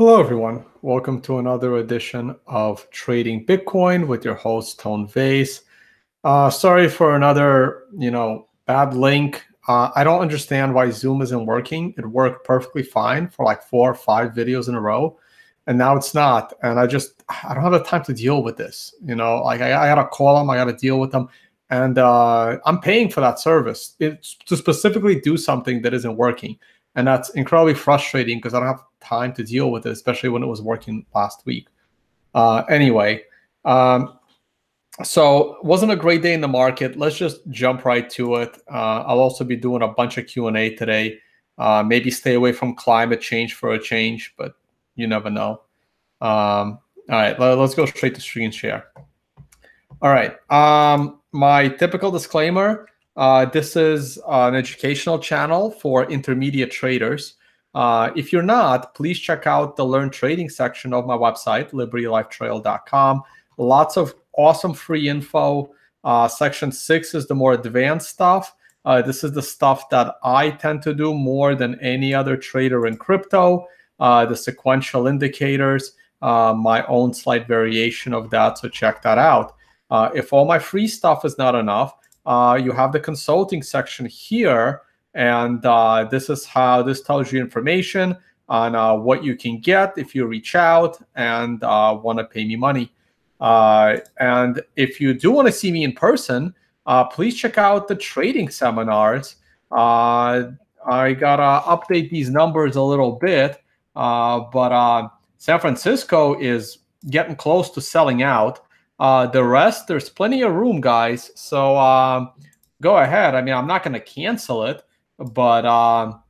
Hello, everyone. Welcome to another edition of Trading Bitcoin with your host, Tone Vase. Sorry for another, bad link. I don't understand why Zoom isn't working. It worked perfectly fine for like 4 or 5 videos in a row, and now it's not. And I don't have the time to deal with this. Like I gotta call them, I gotta deal with them, and I'm paying for that service. It's to specifically do something that isn't working. And that's incredibly frustrating because I don't have time to deal with it, especially when it was working last week. Anyway, so wasn't a great day in the market. Let's just jump right to it. I'll also be doing a bunch of Q&A today. Maybe stay away from climate change for a change, but you never know. All right, let's go straight to screen share. All right, my typical disclaimer. This is an educational channel for intermediate traders. If you're not, please check out the Learn Trading section of my website, libertylifetrail.com. Lots of awesome free info. Section 6 is the more advanced stuff. This is the stuff that I tend to do more than any other trader in crypto. The sequential indicators, my own slight variation of that, so check that out. If all my free stuff is not enough, you have the consulting section here, and this is how this tells you information on what you can get if you reach out and want to pay me money. And if you do want to see me in person, please check out the trading seminars. I gotta update these numbers a little bit, but San Francisco is getting close to selling out. The rest, there's plenty of room, guys. So go ahead. I mean, I'm not going to cancel it, but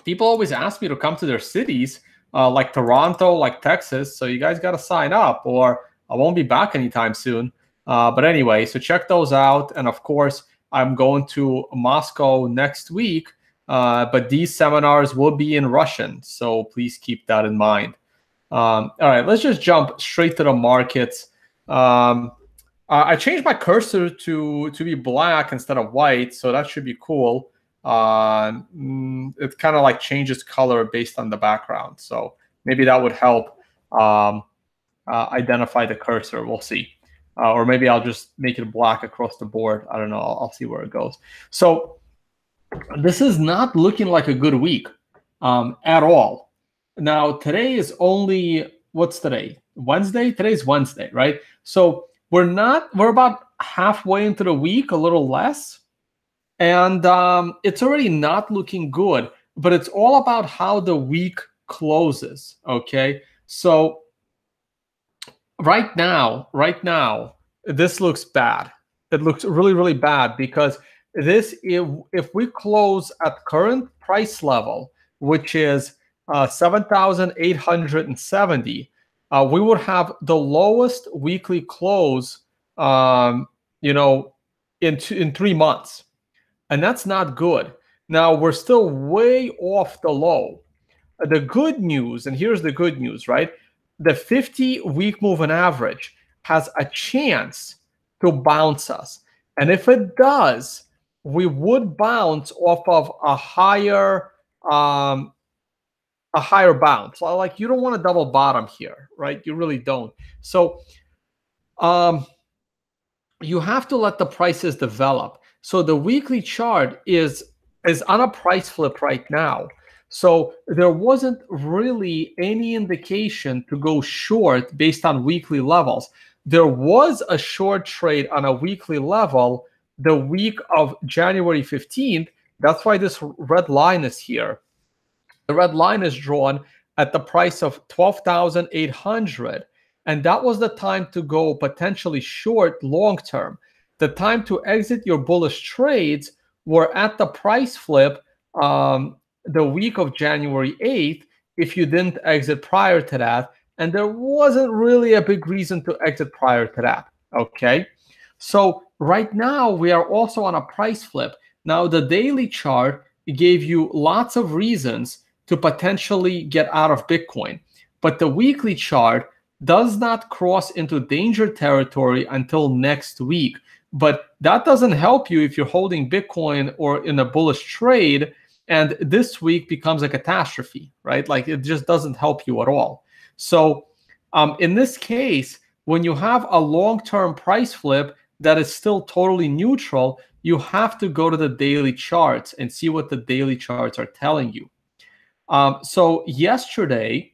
people always ask me to come to their cities, like Toronto, like Texas. So you guys got to sign up, or I won't be back anytime soon. But anyway, so check those out. And of course, I'm going to Moscow next week, but these seminars will be in Russian. So please keep that in mind. All right, let's just jump straight to the markets. I changed my cursor to be black instead of white, so that should be cool. It kind of like changes color based on the background, so maybe that would help identify the cursor. We'll see. Or maybe I'll just make it black across the board. I don't know. I'll see where it goes. So this is not looking like a good week at all. Now, today is only, what's today? Wednesday? Today's Wednesday, right? So we're about halfway into the week, a little less. And it's already not looking good, but it's all about how the week closes, okay? So right now, this looks bad. It looks really, really bad because if we close at current price level, which is 7,870, we would have the lowest weekly close, in 3 months, and that's not good. Now we're still way off the low. The good news, and here's the good news, right? The 50-week moving average has a chance to bounce us, and if it does, we would bounce off of a higher bounce. Like, you don't want to double bottom here, right? You really don't. So you have to let the prices develop. So the weekly chart is on a price flip right now. So there wasn't really any indication to go short based on weekly levels. There was a short trade on a weekly level the week of January 15th. That's why this red line is here. The red line is drawn at the price of 12,800. And that was the time to go potentially short long term. The time to exit your bullish trades were at the price flip the week of January 8th if you didn't exit prior to that. And there wasn't really a big reason to exit prior to that, okay? So right now, we are also on a price flip. Now, the daily chart gave you lots of reasons to potentially get out of Bitcoin. But the weekly chart does not cross into danger territory until next week. But that doesn't help you if you're holding Bitcoin or in a bullish trade, And this week becomes a catastrophe, right? Like it just doesn't help you at all. So in this case, when you have a long-term price flip that is still totally neutral, you have to go to the daily charts and see what the daily charts are telling you. So yesterday,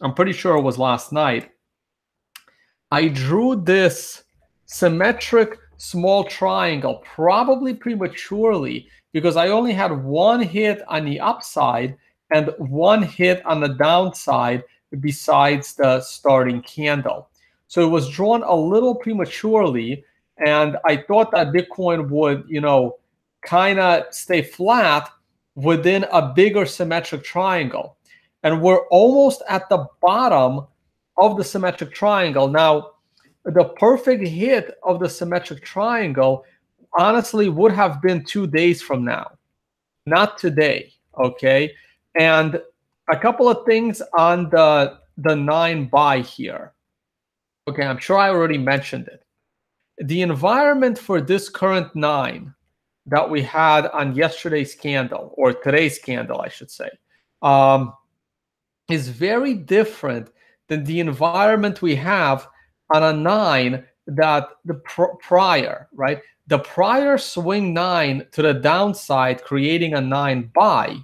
I'm pretty sure it was last night, I drew this symmetric small triangle, probably prematurely, because I only had one hit on the upside and one hit on the downside besides the starting candle. So it was drawn a little prematurely, and I thought that Bitcoin would, kind of stay flat within a bigger symmetric triangle. And we're almost at the bottom of the symmetric triangle. Now, the perfect hit of the symmetric triangle honestly would have been 2 days from now, not today, okay? And a couple of things on the 9 buy here. Okay, I'm sure I already mentioned it. The environment for this current 9 that we had on yesterday's candle, or today's candle, I should say, is very different than the environment we have on a 9 that the prior, right? The prior swing 9 to the downside, creating a 9 buy,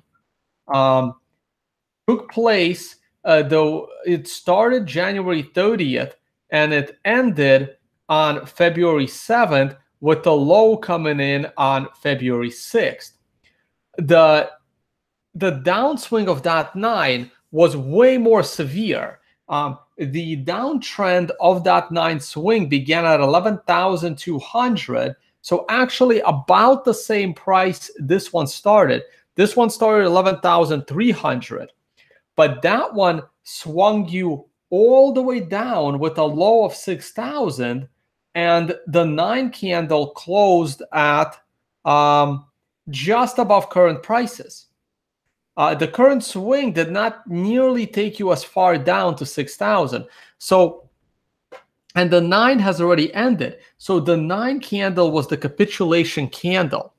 took place, though it started January 30th and it ended on February 7th, with the low coming in on February 6th. The downswing of that 9 was way more severe. The downtrend of that 9 swing began at 11,200. So actually about the same price this one started. This one started 11,300. But that one swung you all the way down with a low of 6,000. And the 9 candle closed at just above current prices. The current swing did not nearly take you as far down to 6,000. So, and the 9 has already ended. So the 9 candle was the capitulation candle.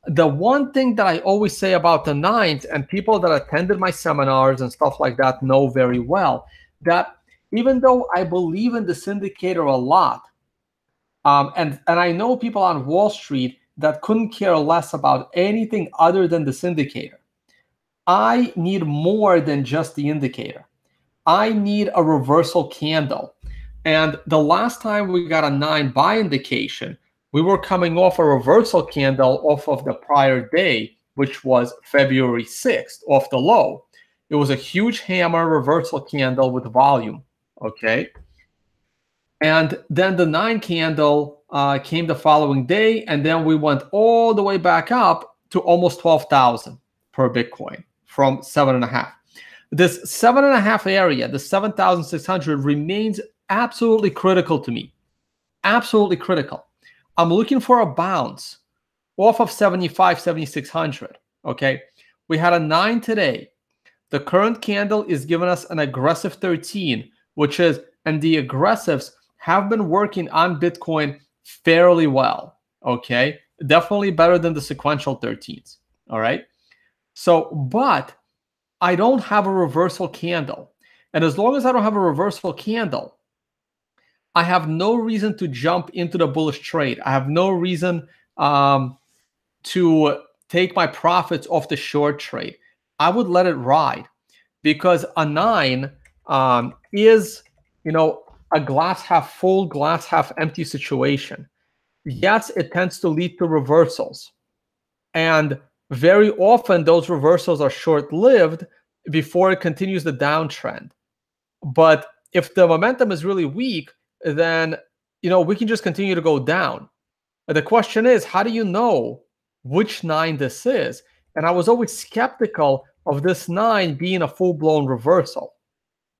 The one thing that I always say about the 9s, and people that attended my seminars and stuff like that know very well, that even though I believe in this indicator a lot, and I know people on Wall Street that couldn't care less about anything other than this indicator, I need more than just the indicator. I need a reversal candle. And the last time we got a 9 buy indication, we were coming off a reversal candle off of the prior day, which was February 6th, off the low. It was a huge hammer reversal candle with volume, okay? And then the 9 candle came the following day, and then we went all the way back up to almost 12,000 per Bitcoin from 7.5. This 7.5 area, the 7,600, remains absolutely critical to me. Absolutely critical. I'm looking for a bounce off of 75, 7,600. Okay. We had a 9 today. The current candle is giving us an aggressive 13, which is, and the aggressives have been working on Bitcoin fairly well. Okay. Definitely better than the sequential 13s. All right. So, but I don't have a reversal candle. And as long as I don't have a reversal candle, I have no reason to jump into the bullish trade. I have no reason to take my profits off the short trade. I would let it ride, because a 9 is, a glass half full, glass half empty situation. Yes, it tends to lead to reversals. And very often those reversals are short-lived before it continues the downtrend. But if the momentum is really weak, then we can just continue to go down. The question is, how do you know which 9 this is? And I was always skeptical of this 9 being a full-blown reversal.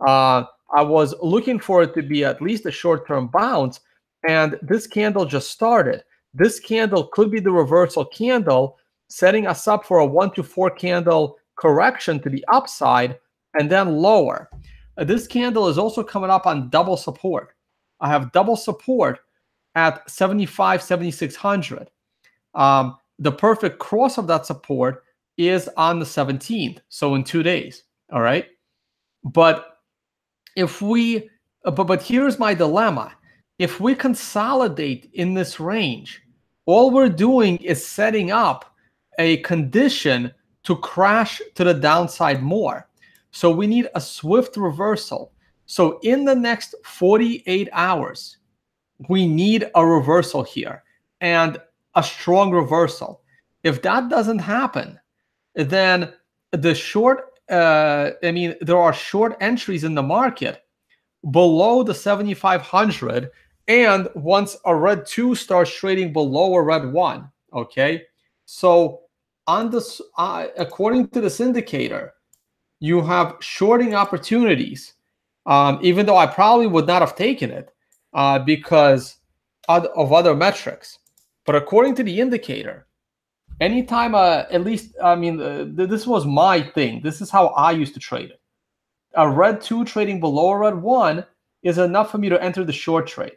I was looking for it to be at least a short-term bounce, and this candle just started. This candle could be the reversal candle, setting us up for a 1 to 4 candle correction to the upside and then lower. This candle is also coming up on double support. I have double support at 75, 7,600. The perfect cross of that support is on the 17th, so in 2 days. All right. But if we, but here's my dilemma. If we consolidate in this range, all we're doing is setting up a condition to crash to the downside more. So we need a swift reversal. So in the next 48 hours, we need a reversal here, and a strong reversal. If that doesn't happen, then the short, there are short entries in the market below the 7,500. And once a red 2 starts trading below a red 1, okay? So on this, according to this indicator, you have shorting opportunities, even though I probably would not have taken it because of other metrics. But according to the indicator, anytime, at least, this was my thing. This is how I used to trade it. A red 2 trading below a red 1 is enough for me to enter the short trade.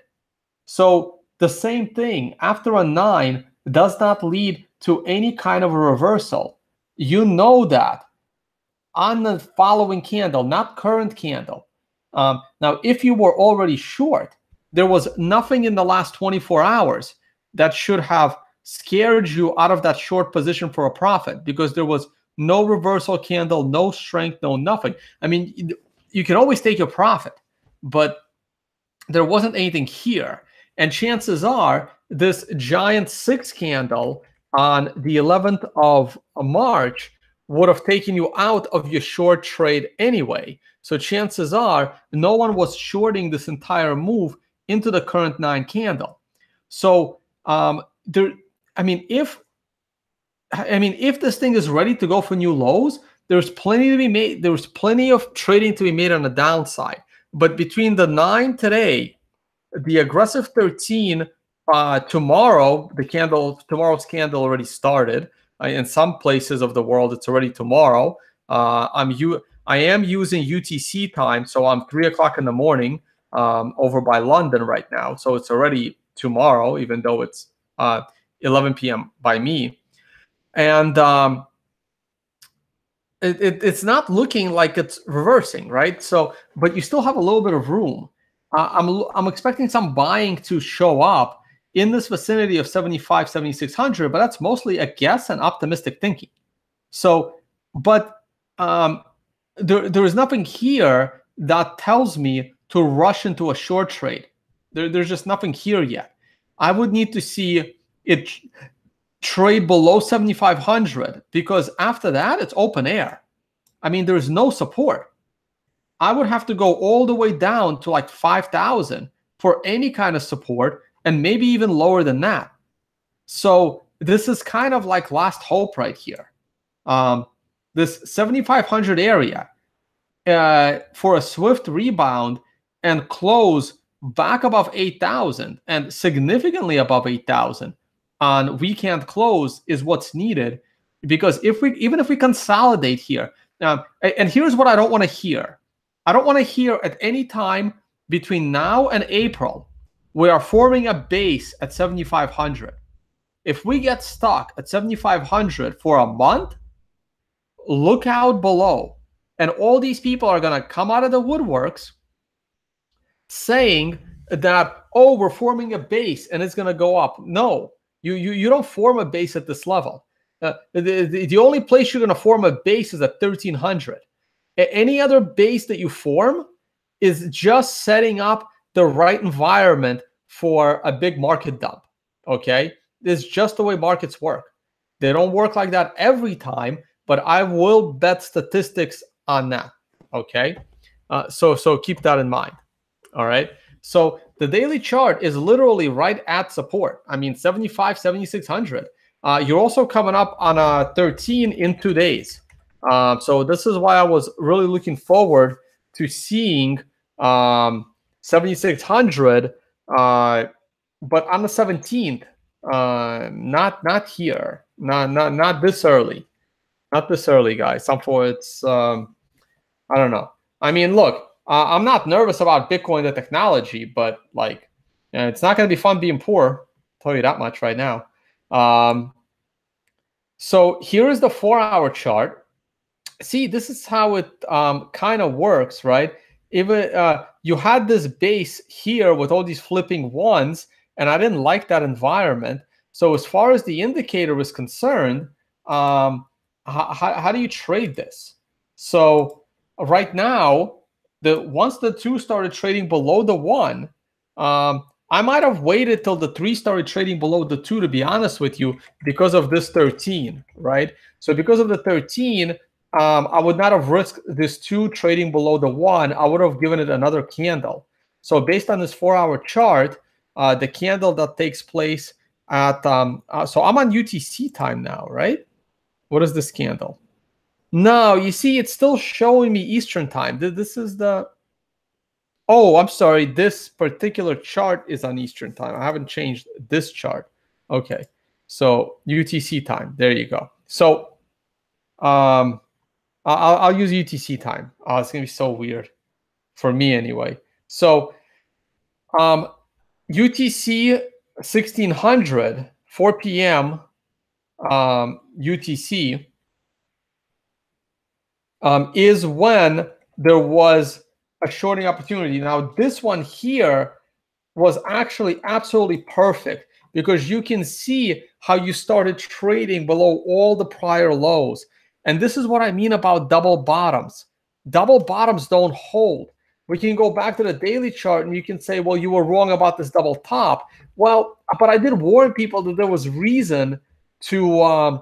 So the same thing, after a 9 does not lead to any kind of a reversal. You know that on the following candle, not current candle. Now, if you were already short, there was nothing in the last 24 hours that should have scared you out of that short position for a profit, because there was no reversal candle, no strength, no nothing. I mean, you can always take your profit, but there wasn't anything here. And chances are this giant 6 candle on the 11th of March would have taken you out of your short trade anyway. So chances are no one was shorting this entire move into the current 9 candle. So if this thing is ready to go for new lows, there's plenty to be made. There's plenty of trading to be made on the downside. But between the 9 today, the aggressive 13 tomorrow, tomorrow's candle already started. In some places of the world, it's already tomorrow. I am using UTC time, so I'm 3 o'clock in the morning over by London right now. So it's already tomorrow, even though it's 11 p.m. by me. And it's not looking like it's reversing, right? So, but you still have a little bit of room. I'm expecting some buying to show up in this vicinity of 75, 7,600, but that's mostly a guess and optimistic thinking. So, but there is nothing here that tells me to rush into a short trade. There's just nothing here yet. I would need to see it trade below 7,500, because after that, it's open air. I mean, there's no support. I would have to go all the way down to like 5,000 for any kind of support, and maybe even lower than that. So this is kind of like last hope right here. This 7,500 area for a swift rebound and close back above 8,000 and significantly above 8,000 on weekend close is what's needed. Because even if we consolidate here, and here's what I don't want to hear. I don't want to hear at any time between now and April, we are forming a base at 7,500. If we get stuck at 7,500 for a month, look out below. And all these people are going to come out of the woodworks saying that, oh, we're forming a base and it's going to go up. No, you don't form a base at this level. The only place you're going to form a base is at 1,300. Any other base that you form is just setting up the right environment for a big market dump, okay? It's just the way markets work. They don't work like that every time, but I will bet statistics on that, okay? So keep that in mind, all right? So the daily chart is literally right at support. I mean, 75, 7,600. You're also coming up on a 13 in 2 days. So this is why I was really looking forward to seeing 7,600, but on the 17th, not here, not this early, guys. It's I don't know. I mean, look, I'm not nervous about Bitcoin, the technology, but like, it's not going to be fun being poor. I'll tell you that much right now. So here is the 4-hour chart. See, this is how it kind of works, right? Even you had this base here with all these flipping ones, and I didn't like that environment. So as far as the indicator is concerned, how do you trade this? So right now, once the 2 started trading below the 1, I might have waited till the 3 started trading below the 2, to be honest with you, because of this 13, right? So because of the 13, I would not have risked this 2 trading below the 1. I would have given it another candle. So based on this 4-hour chart, the candle that takes place at, so I'm on UTC time now, right? What is this candle? No, you see, it's still showing me Eastern time. This is the, oh, I'm sorry. This particular chart is on Eastern time. I haven't changed this chart. Okay. So UTC time. There you go. So I'll use UTC time. Oh, it's going to be so weird for me anyway. So UTC 1600, 4 p.m. UTC is when there was a shorting opportunity. Now, this one here was actually absolutely perfect because you can see how you started trading below all the prior lows. And this is what I mean about double bottoms. Double bottoms don't hold. We can go back to the daily chart and you can say, well, you were wrong about this double top. Well, but I did warn people that there was reason to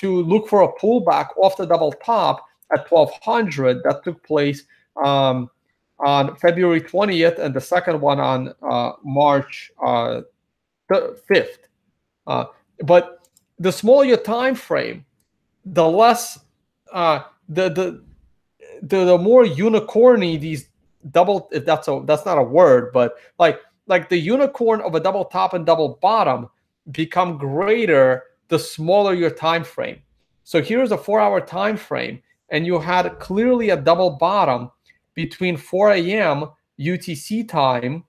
look for a pullback off the double top at 1200 that took place on February 20th, and the second one on March 5th. But the smaller your time frame, the less the more unicorny these double, if that's not a word, but like the unicorn of a double top and double bottom become greater the smaller your time frame. So here's a 4-hour time frame, and you had clearly a double bottom between 4 a.m. UTC time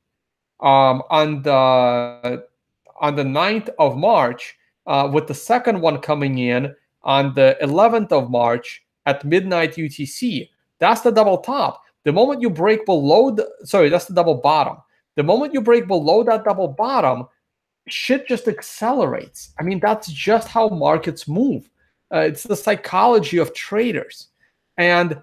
on the 9th of March, with the second one coming in on the 11th of March at midnight UTC. That's the double top. The moment you break below that's the double bottom. The moment you break below that double bottom, shit just accelerates. I mean, that's just how markets move. It's the psychology of traders. And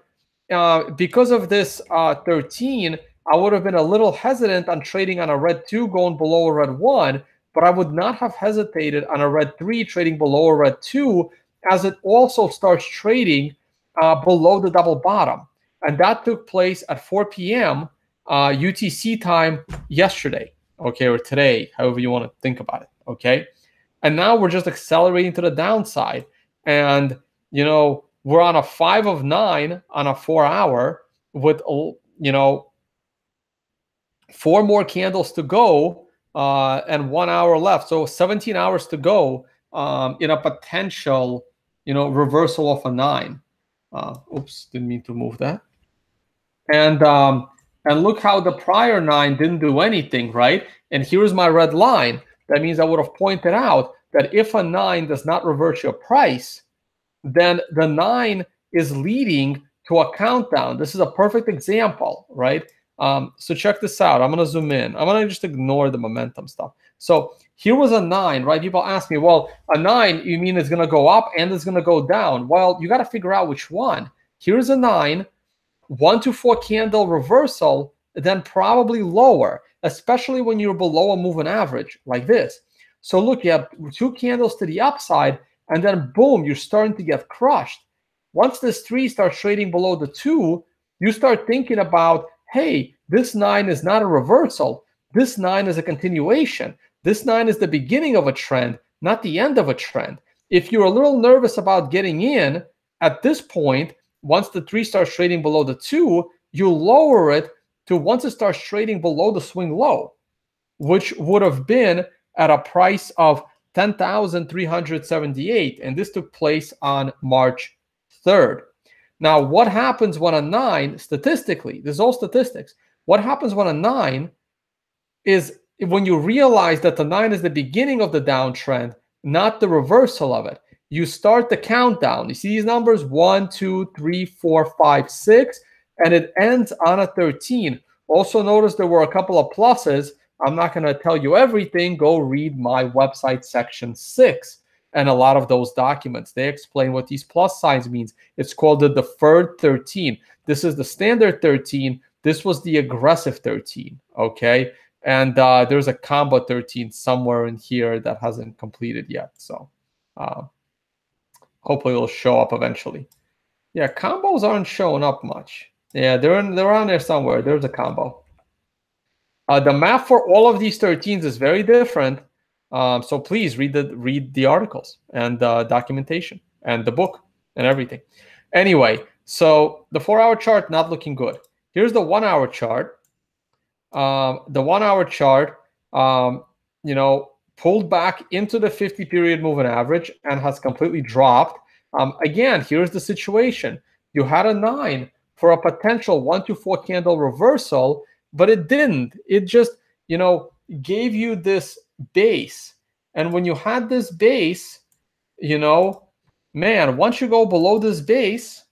because of this 13, I would have been a little hesitant on trading on a red 2 going below a red 1, but I would not have hesitated on a red 3 trading below a red 2, as it also starts trading below the double bottom. And that took place at 4 p.m. UTC time yesterday, okay, or today, however you want to think about it, okay? And now we're just accelerating to the downside. And, you know, we're on a 5 of 9 on a 4-hour with, you know, 4 more candles to go and 1 hour left. So 17 hours to go in a potential, you know, reversal of a 9. Oops, didn't mean to move that. And look how the prior 9 didn't do anything, right? And here's my red line. That means I would have pointed out that if a 9 does not reverse your price, then the 9 is leading to a countdown. This is a perfect example, right? So check this out. I'm going to zoom in. I'm going to just ignore the momentum stuff. So here was a 9, right? People ask me, well, a 9, you mean it's going to go up and it's going to go down? Well, you got to figure out which one. Here's a 9, 1 to 4 candle reversal, then probably lower, especially when you're below a moving average like this. So look, you have 2 candles to the upside, and then boom, you're starting to get crushed. Once this 3 starts trading below the 2, you start thinking about, hey, this 9 is not a reversal. This 9 is a continuation. This 9 is the beginning of a trend, not the end of a trend. If you're a little nervous about getting in at this point, once the 3 starts trading below the 2, you lower it to once it starts trading below the swing low, which would have been at a price of 10,378. And this took place on March 3rd. Now, what happens when a 9, statistically, this is all statistics, what happens when a 9 is when you realize that the 9 is the beginning of the downtrend, not the reversal of it. you start the countdown. You see these numbers, 1, 2, 3, 4, 5, 6, and it ends on a 13. Also notice there were a couple of pluses. I'm not going to tell you everything. Go read my website section 6 and a lot of those documents. They explain what these plus signs means. It's called the deferred 13. This is the standard 13. This was the aggressive 13, okay? And there's a combo 13 somewhere in here that hasn't completed yet. So hopefully it'll show up eventually. Yeah, combos aren't showing up much. Yeah, they're around there somewhere. There's a combo. The math for all of these 13s is very different. So please read the articles and documentation and the book and everything. Anyway, so the 4-hour chart not looking good. Here's the 1-hour chart. The 1-hour chart, pulled back into the 50-period moving average and has completely dropped. Again, here's the situation. You had a 9 for a potential 1 to 4 candle reversal, but it didn't. It just, gave you this base. And when you had this base, man, once you go below this base,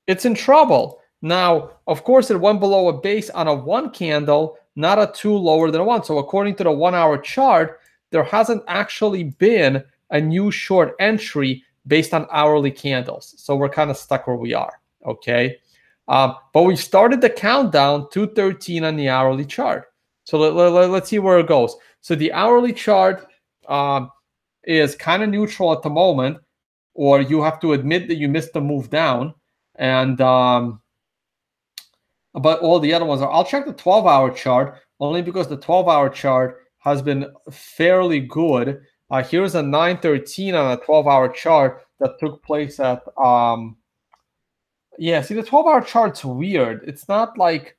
it's in trouble. Now, of course, it went below a base on a 1 candle, not a 2 lower than a 1. So according to the 1-hour chart, there hasn't actually been a new short entry based on hourly candles. So we're kind of stuck where we are, okay? But we started the countdown to 13 on the hourly chart. So let's see where it goes. So the hourly chart is kind of neutral at the moment, or you have to admit that you missed the move down. And but all the other ones are. I'll check the 12-hour chart only because the 12-hour chart has been fairly good. Here's a 913 on a 12-hour chart that took place at yeah, see, the 12-hour chart's weird. It's not like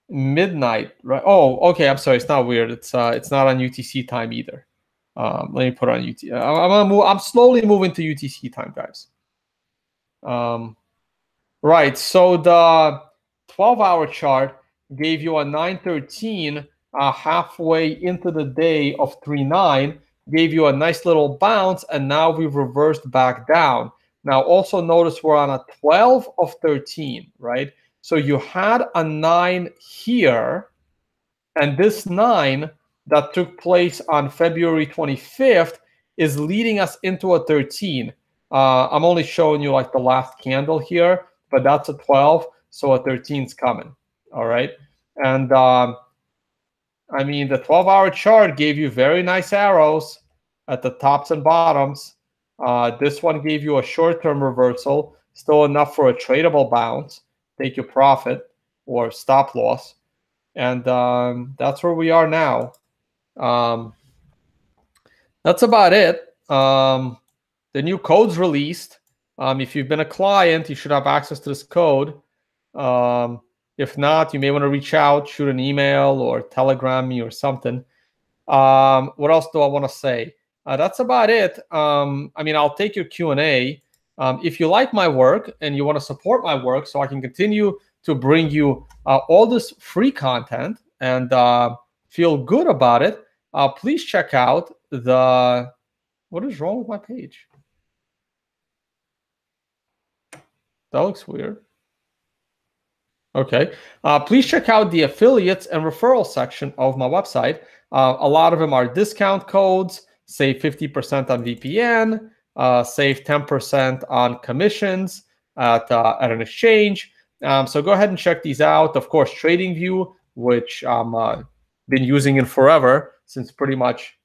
midnight, right? Oh, okay, I'm sorry, it's not weird. It's not on UTC time either. Let me put it on UTC. I'm slowly moving to UTC time, guys. Right, so the 12-hour chart gave you a 913 halfway into the day of 3.9, gave you a nice little bounce, and now we've reversed back down. Now, also notice we're on a 12 of 13, right? So you had a 9 here, and this 9 that took place on February 25th is leading us into a 13. I'm only showing you like the last candle here, but that's a 12, so a 13 is coming, all right? And I mean, the 12-hour chart gave you very nice arrows at the tops and bottoms. This one gave you a short-term reversal, still enough for a tradable bounce, take your profit or stop loss. And that's where we are now. That's about it. The new code's released. If you've been a client, you should have access to this code. If not, you may want to reach out, shoot an email or telegram me or something. What else do I want to say? That's about it. I mean, I'll take your Q&A. If you like my work and you want to support my work so I can continue to bring you all this free content and feel good about it, please check out the... What is wrong with my page? That looks weird. Okay. Please check out the affiliates and referral section of my website. A lot of them are discount codes. Save 50% on VPN, save 10% on commissions at an exchange. So go ahead and check these out. Of course, TradingView, which I've been using it forever since pretty much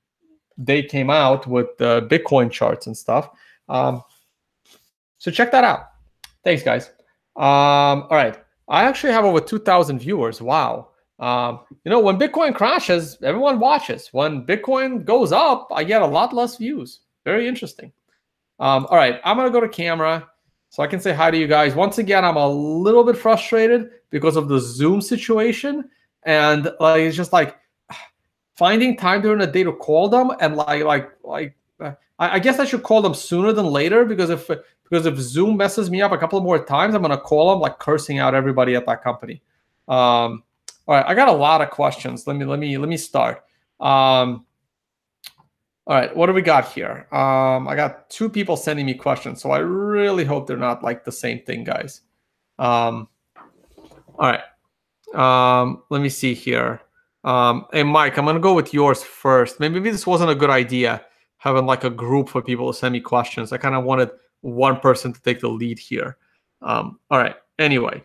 they came out with the Bitcoin charts and stuff. So check that out. Thanks, guys. All right. I actually have over 2,000 viewers. Wow. When Bitcoin crashes, everyone watches. When Bitcoin goes up, I get a lot less views. Very interesting. All right, I'm going to go to camera so I can say hi to you guys. Once again, I'm a little bit frustrated because of the Zoom situation. And it's just like finding time during the day to call them. And I guess I should call them sooner than later because if Zoom messes me up a couple more times, I'm going to call them like cursing out everybody at that company. All right, I got a lot of questions. Let me start. All right, what do we got here? I got two people sending me questions, so I really hope they're not like the same thing, guys. All right. Let me see here. Hey, Mike, I'm gonna go with yours first. Maybe this wasn't a good idea, having like a group for people to send me questions. I kind of wanted one person to take the lead here. All right. Anyway,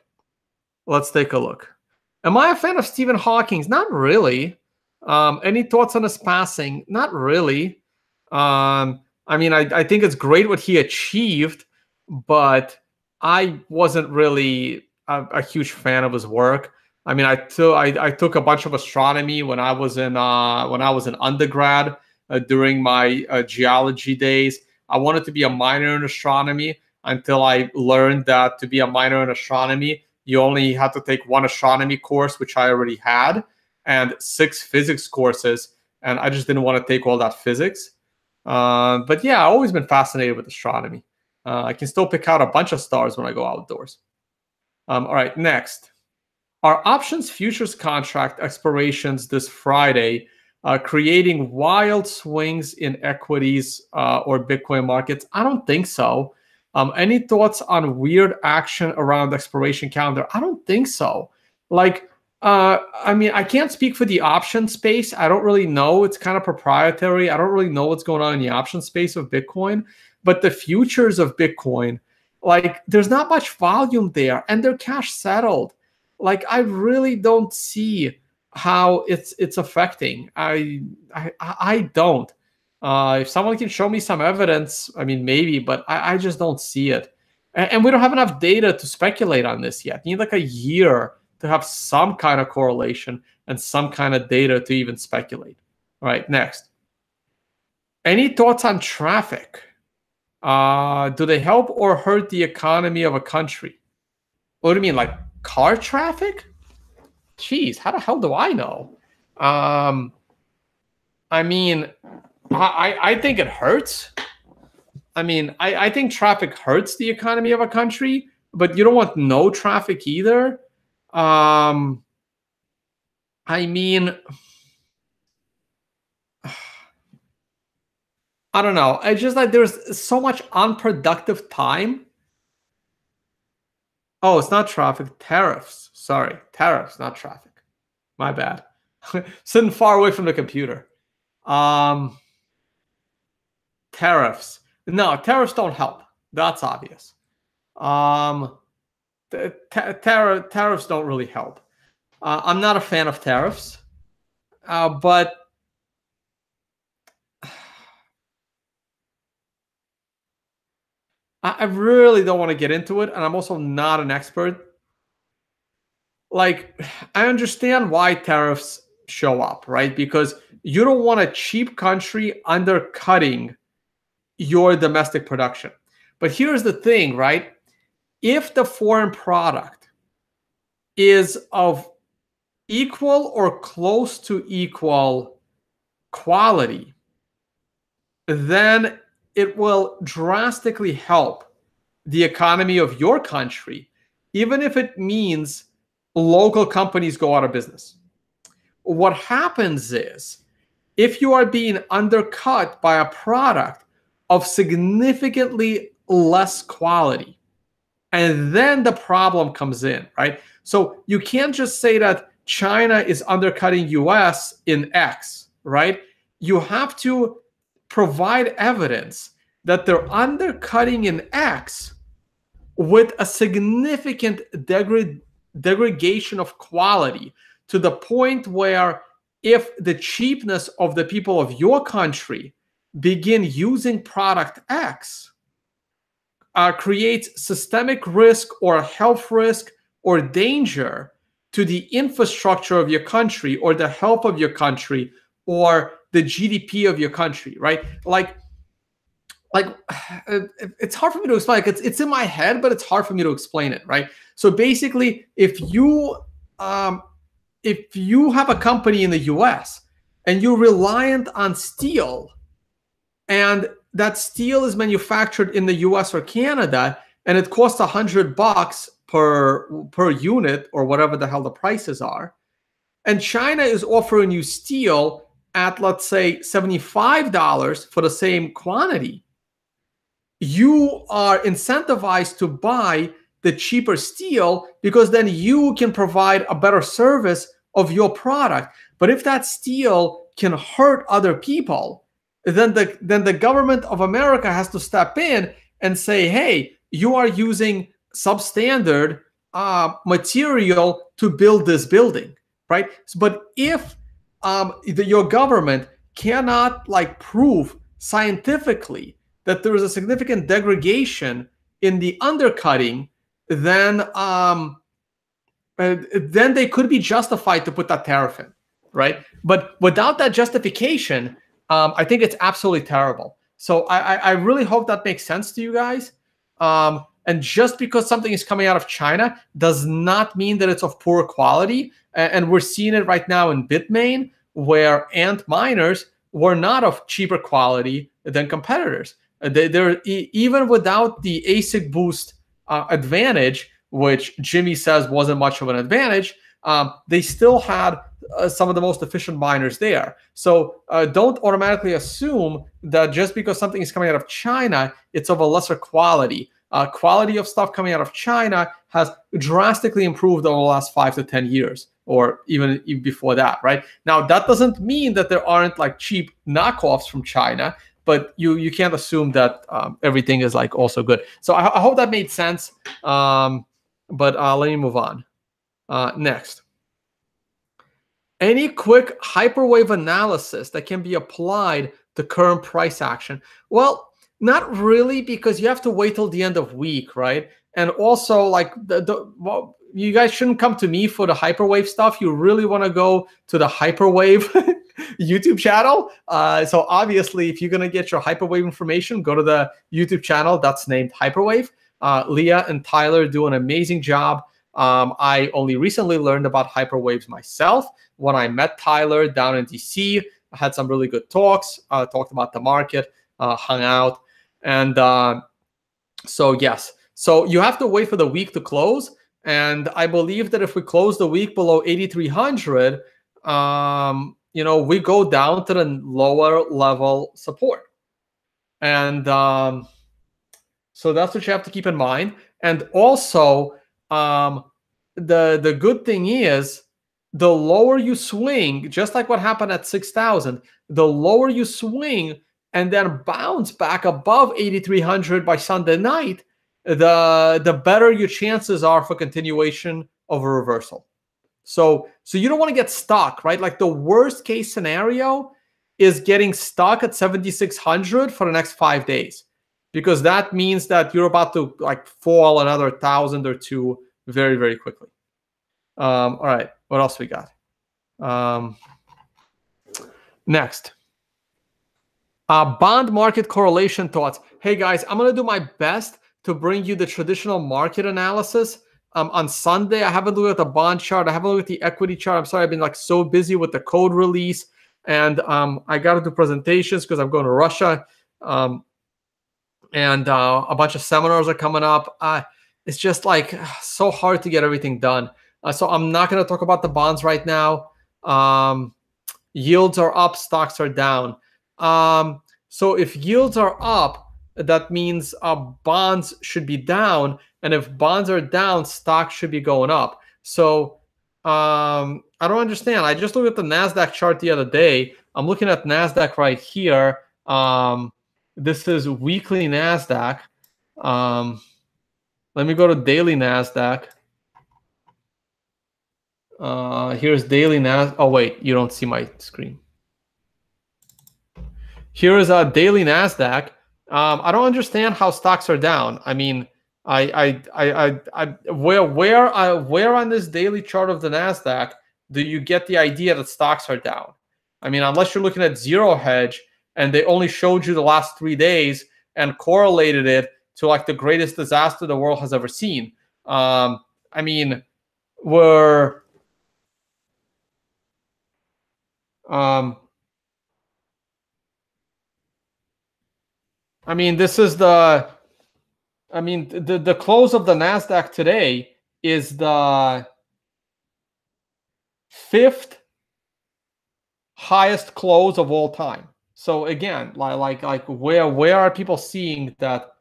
let's take a look. Am I a fan of Stephen Hawking's? Not really. Any thoughts on his passing? Not really. I mean, I think it's great what he achieved, but I wasn't really a huge fan of his work. I mean, I took a bunch of astronomy when I was in undergrad during my geology days. I wanted to be a minor in astronomy until I learned that to be a minor in astronomy, you only had to take one astronomy course, which I already had, and 6 physics courses, and I just didn't want to take all that physics. But yeah, I've always been fascinated with astronomy. I can still pick out a bunch of stars when I go outdoors. All right, next. Are options futures contract expirations this Friday creating wild swings in equities or Bitcoin markets? I don't think so. Any thoughts on weird action around expiration calendar? I don't think so. Like, I mean, I can't speak for the option space. I don't really know. It's kind of proprietary. I don't really know what's going on in the option space of Bitcoin. But the futures of Bitcoin, like, there's not much volume there, and they're cash settled. Like, I really don't see how it's affecting. I don't. If someone can show me some evidence, I mean, maybe, but I just don't see it. And we don't have enough data to speculate on this yet. You need like a year to have some kind of correlation and some kind of data to even speculate. All right, next. Any thoughts on traffic? Do they help or hurt the economy of a country? What do you mean, like car traffic? Jeez, how the hell do I know? I mean, I think it hurts. I mean, I think traffic hurts the economy of a country, but you don't want no traffic either. I mean, I don't know. It's just like there's so much unproductive time. Oh, it's not traffic, tariffs. Sorry, tariffs, not traffic. My bad. Sitting far away from the computer. Tariffs. No, tariffs don't help. That's obvious. Tariffs don't really help. I'm not a fan of tariffs, but I really don't want to get into it, and I'm also not an expert. Like, I understand why tariffs show up, right? Because you don't want a cheap country undercutting your domestic production. But here's the thing, right? If the foreign product is of equal or close to equal quality, then it will drastically help the economy of your country, even if it means local companies go out of business. What happens is, if you are being undercut by a product of significantly less quality, and then the problem comes in, right? So you can't just say that China is undercutting US in X, right? You have to provide evidence that they're undercutting in X with a significant degradation of quality, to the point where if the cheapness of the people of your country begin using product X, creates systemic risk or health risk or danger to the infrastructure of your country or the health of your country or the GDP of your country, right? Like it's hard for me to explain. Like, it's in my head, but it's hard for me to explain it, right? So basically, if you have a company in the US and you're reliant on steel, and that steel is manufactured in the US or Canada, and it costs $100 per unit or whatever the hell the prices are, and China is offering you steel at, let's say, $75 for the same quantity, you are incentivized to buy the cheaper steel because then you can provide a better service of your product. But if that steel can hurt other people, then the government of America has to step in and say, hey, you are using substandard material to build this building, right? But if your government cannot like prove scientifically that there is a significant degradation in the undercutting, then they could be justified to put that tariff in, right? But without that justification, I think it's absolutely terrible. So I really hope that makes sense to you guys. And just because something is coming out of China does not mean that it's of poor quality. And we're seeing it right now in Bitmain, where Ant miners were not of cheaper quality than competitors. They're even without the ASIC boost advantage, which Jimmy says wasn't much of an advantage, they still had some of the most efficient miners there. So don't automatically assume that just because something is coming out of China, it's of a lesser quality. Quality of stuff coming out of China has drastically improved over the last 5 to 10 years, or even before that, right? Now, that doesn't mean that there aren't like cheap knockoffs from China, but you can't assume that everything is like also good. So I hope that made sense. But let me move on. Next. Any quick hyperwave analysis that can be applied to current price action? Well, not really, because you have to wait till the end of week, right? And also, like well, you guys shouldn't come to me for the hyperwave stuff. You really want to go to the hyperwave YouTube channel. So obviously, if you're gonna get your hyperwave information, go to the YouTube channel that's named Hyperwave. Leah and Tyler do an amazing job. I only recently learned about hyperwaves myself when I met Tyler down in DC. I had some really good talks, talked about the market, hung out. And so, yes. So you have to wait for the week to close. And I believe that if we close the week below 8,300, we go down to the lower level support. And so that's what you have to keep in mind. And also, the good thing is, the lower you swing, just like what happened at 6,000, the lower you swing and then bounce back above 8,300 by Sunday night, the better your chances are for continuation of a reversal. So you don't want to get stuck, right? Like the worst case scenario is getting stuck at 7,600 for the next 5 days, because that means that you're about to like fall another 1,000 or two very, very quickly. All right, what else we got? Next. Bond market correlation thoughts. Hey guys, I'm going to do my best to bring you the traditional market analysis. On Sunday, I haven't looked at the bond chart. I haven't looked at the equity chart. I'm sorry, I've been like so busy with the code release. And I got to do presentations because I'm going to Russia. And a bunch of seminars are coming up. It's just like so hard to get everything done. So I'm not going to talk about the bonds right now. Yields are up, stocks are down. So if yields are up, that means bonds should be down. And if bonds are down, stocks should be going up. So I don't understand. I just looked at the NASDAQ chart the other day. I'm looking at NASDAQ right here. This is weekly NASDAQ. Let me go to daily NASDAQ. Here's daily NASDAQ. Oh, wait, you don't see my screen. Here is a daily NASDAQ. I don't understand how stocks are down. I mean, where on this daily chart of the NASDAQ do you get the idea that stocks are down? I mean, unless you're looking at Zero Hedge and they only showed you the last 3 days and correlated it to like the greatest disaster the world has ever seen. I mean, we're I mean, this is the close of the NASDAQ today is the 5th highest close of all time. So again, like where are people seeing that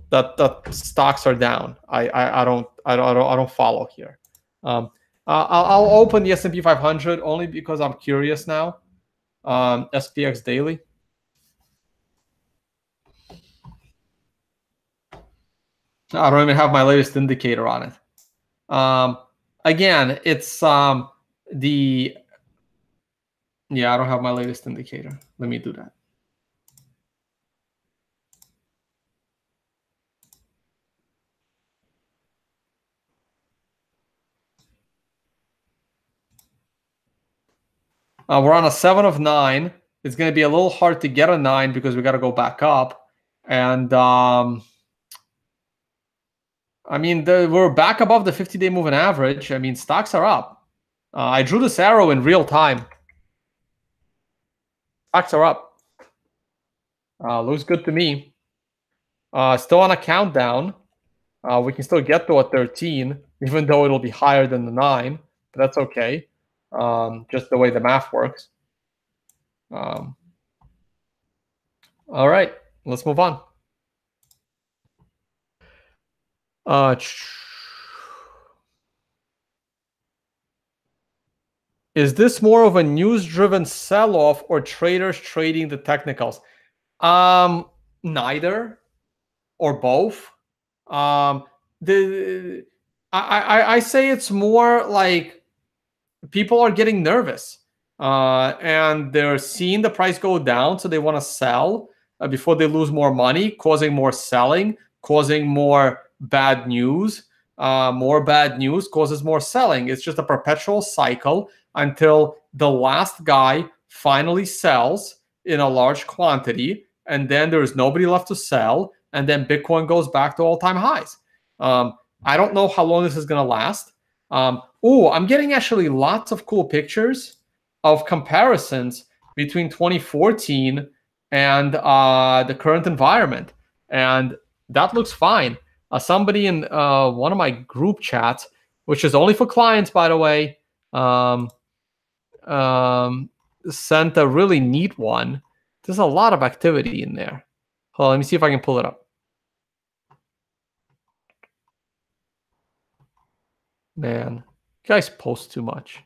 that stocks are down? I don't follow here. Um, I'll open the S&P 500 only because I'm curious now. SPX daily. I don't even have my latest indicator on it. Again, it's the yeah, I don't have my latest indicator. Let me do that. We're on a 7 of 9. It's going to be a little hard to get a 9 because we got to go back up. And I mean, we're back above the 50-day moving average. I mean, stocks are up. I drew this arrow in real time. Stocks are up. Looks good to me. Still on a countdown. We can still get to a 13, even though it'll be higher than the 9. But that's okay. Just the way the math works. All right, let's move on. Is this more of a news-driven sell-off or traders trading the technicals? Neither or both. I say it's more like people are getting nervous and they're seeing the price go down, so they want to sell before they lose more money, causing more selling, causing more bad news. More bad news causes more selling. It's just a perpetual cycle until the last guy finally sells in a large quantity, and then there's nobody left to sell, and then Bitcoin goes back to all-time highs. I don't know how long this is going to last. I'm getting actually lots of cool pictures of comparisons between 2014 and the current environment, and that looks fine. Somebody in one of my group chats, which is only for clients, by the way, sent a really neat one. There's a lot of activity in there. Hold on, let me see if I can pull it up. Man, you guys post too much.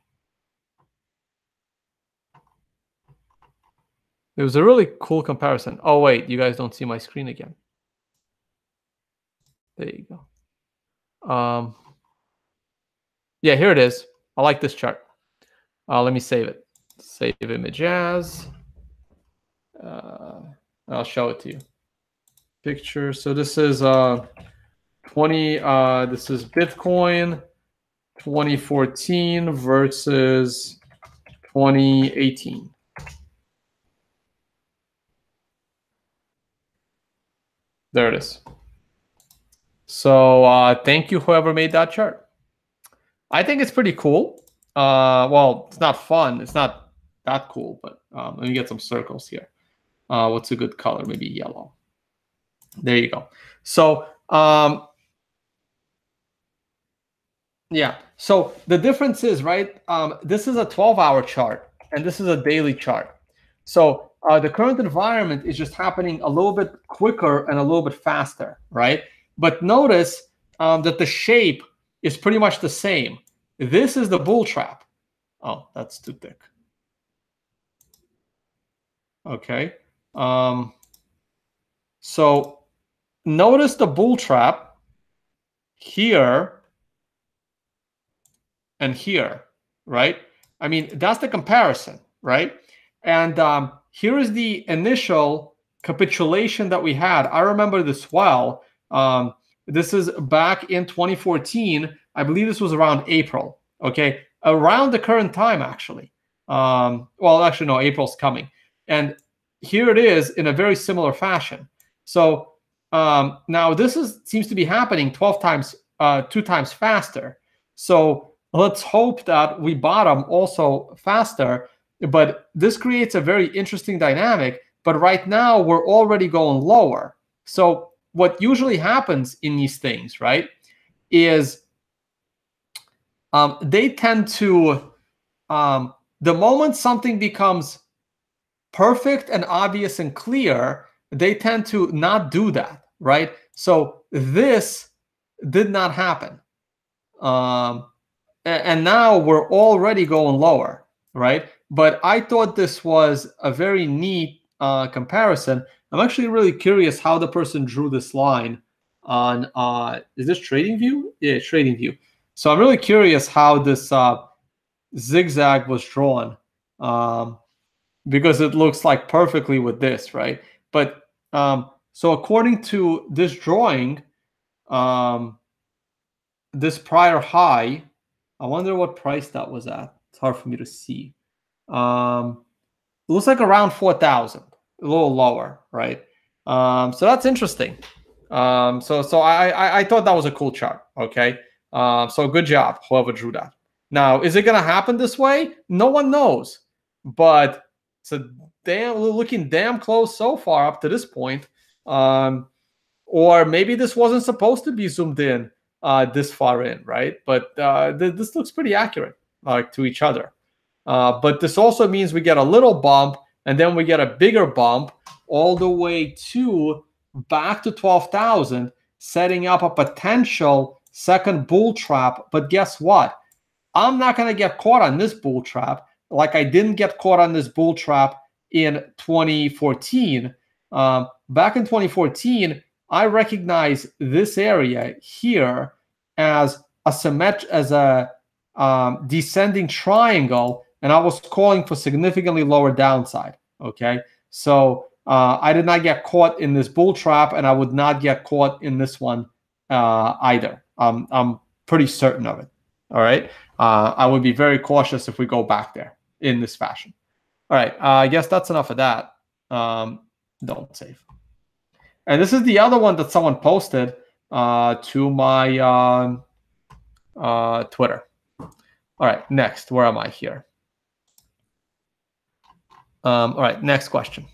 It was a really cool comparison. Oh, wait, you guys don't see my screen again. There you go. Yeah, here it is. I like this chart. Let me save it. Save image as. I'll show it to you. Picture. So this is 20. This is Bitcoin 2014 versus 2018. There it is. So thank you, whoever made that chart. I think it's pretty cool. Well, it's not fun. It's not that cool, but let me get some circles here. What's a good color? Maybe yellow. There you go. So yeah. So the difference is, right, this is a 12-hour chart, and this is a daily chart. So the current environment is just happening a little bit quicker and a little bit faster, right? But notice that the shape is pretty much the same. This is the bull trap. Oh, that's too thick. Okay. So notice the bull trap here and here, right? I mean, that's the comparison, right? And here is the initial capitulation that we had. I remember this well. This is back in 2014. I believe this was around April, okay? Around the current time, actually. Well, actually, no, April's coming. And here it is in a very similar fashion. So now this seems to be happening 12 times, 2 times faster. So let's hope that we bottom also faster. But this creates a very interesting dynamic. But right now, we're already going lower. So what usually happens in these things, right, is they tend to The moment something becomes perfect and obvious and clear, they tend to not do that, right? So this did not happen. And now we're already going lower, right? But I thought this was a very neat comparison. I'm actually really curious how the person drew this line on, is this TradingView? Yeah, TradingView. So I'm really curious how this zigzag was drawn, because it looks like perfectly with this, right? But so according to this drawing, this prior high, I wonder what price that was at. It's hard for me to see. It looks like around 4,000, a little lower, right? So that's interesting. So I thought that was a cool chart. Okay. So good job, whoever drew that. Now, is it going to happen this way? No one knows, but it's a looking damn close so far up to this point. Or maybe this wasn't supposed to be zoomed in this far in, right? But this looks pretty accurate to each other. But this also means we get a little bump, and then we get a bigger bump all the way to back to 12,000, setting up a potential second bull trap. But guess what? I'm not going to get caught on this bull trap like I didn't get caught on this bull trap in 2014. Back in 2014, I recognize this area here as a descending triangle, and I was calling for significantly lower downside. Okay, so I did not get caught in this bull trap, and I would not get caught in this one either. I'm pretty certain of it. All right, I would be very cautious if we go back there in this fashion. All right, I guess that's enough of that. Don't save. And this is the other one that someone posted to my Twitter. All right, next. Where am I here? All right, next question.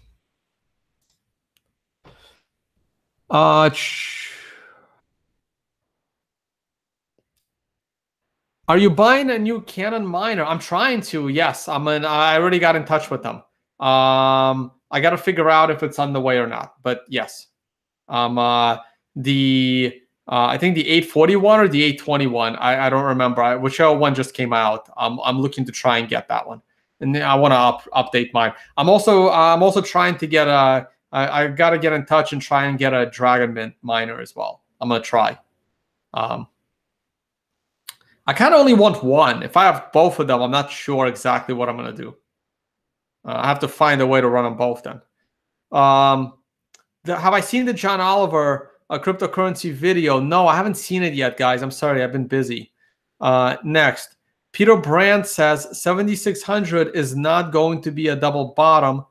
Are you buying a new Canon miner? I'm trying to. Yes, I already got in touch with them. I got to figure out if it's on the way or not. But yes, I think the 841 or the 821. I don't remember. Whichever one just came out. I'm looking to try and get that one, and I want to update mine. I'm also trying to get I got to get in touch and try and get a Dragon Mint miner as well. I'm gonna try. I kind of only want one. If I have both of them, I'm not sure exactly what I'm gonna do. I have to find a way to run them both then. Have I seen the John Oliver cryptocurrency video? No, I haven't seen it yet, guys. I'm sorry, I've been busy. Next, Peter Brand says 7,600 is not going to be a double bottom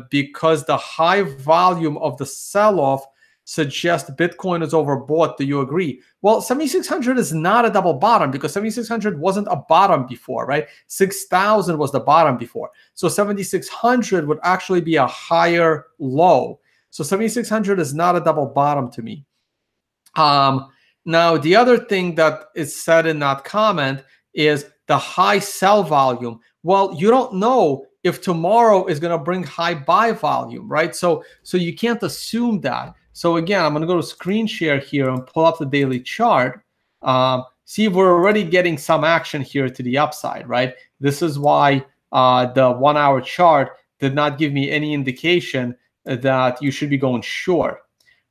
because the high volume of the sell-off suggests Bitcoin is overbought. Do you agree? Well, 7,600 is not a double bottom because 7,600 wasn't a bottom before, right? 6,000 was the bottom before. So 7,600 would actually be a higher low. So 7,600 is not a double bottom to me. Now, the other thing that is said in that comment is the high sell volume. Well, you don't know if tomorrow is going to bring high buy volume, right? So you can't assume that. So again, I'm going to go to screen share here and pull up the daily chart. See if we're already getting some action here to the upside, right? This is why the 1 hour chart did not give me any indication that you should be going short.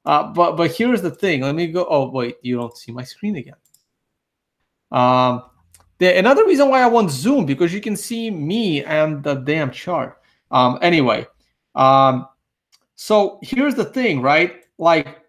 But here's the thing. Let me go. Oh, wait, you don't see my screen again. Another reason why I want Zoom, because you can see me and the damn chart. Anyway, so here's the thing, right? Like,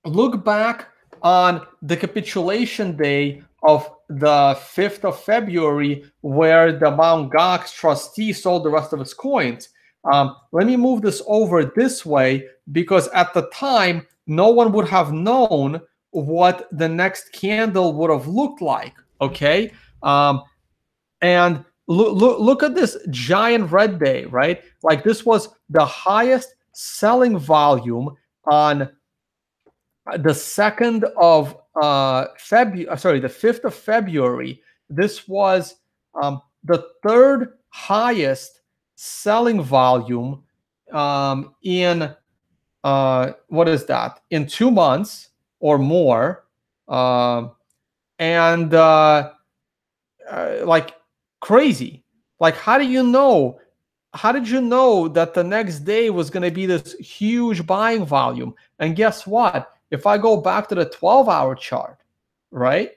look back on the capitulation day of the 5th of February, where the Mt. Gox trustee sold the rest of his coins. Let me move this over this way, because at the time, no one would have known what the next candle would have looked like, okay? And look at this giant red day, right? Like, this was the highest selling volume on the 2nd of February, sorry, the 5th of February. This was the third highest selling volume in what is that? In 2 months or more, um, and like crazy. Like, how do you know? How did you know that the next day was going to be this huge buying volume? And guess what? If I go back to the 12-hour chart, right?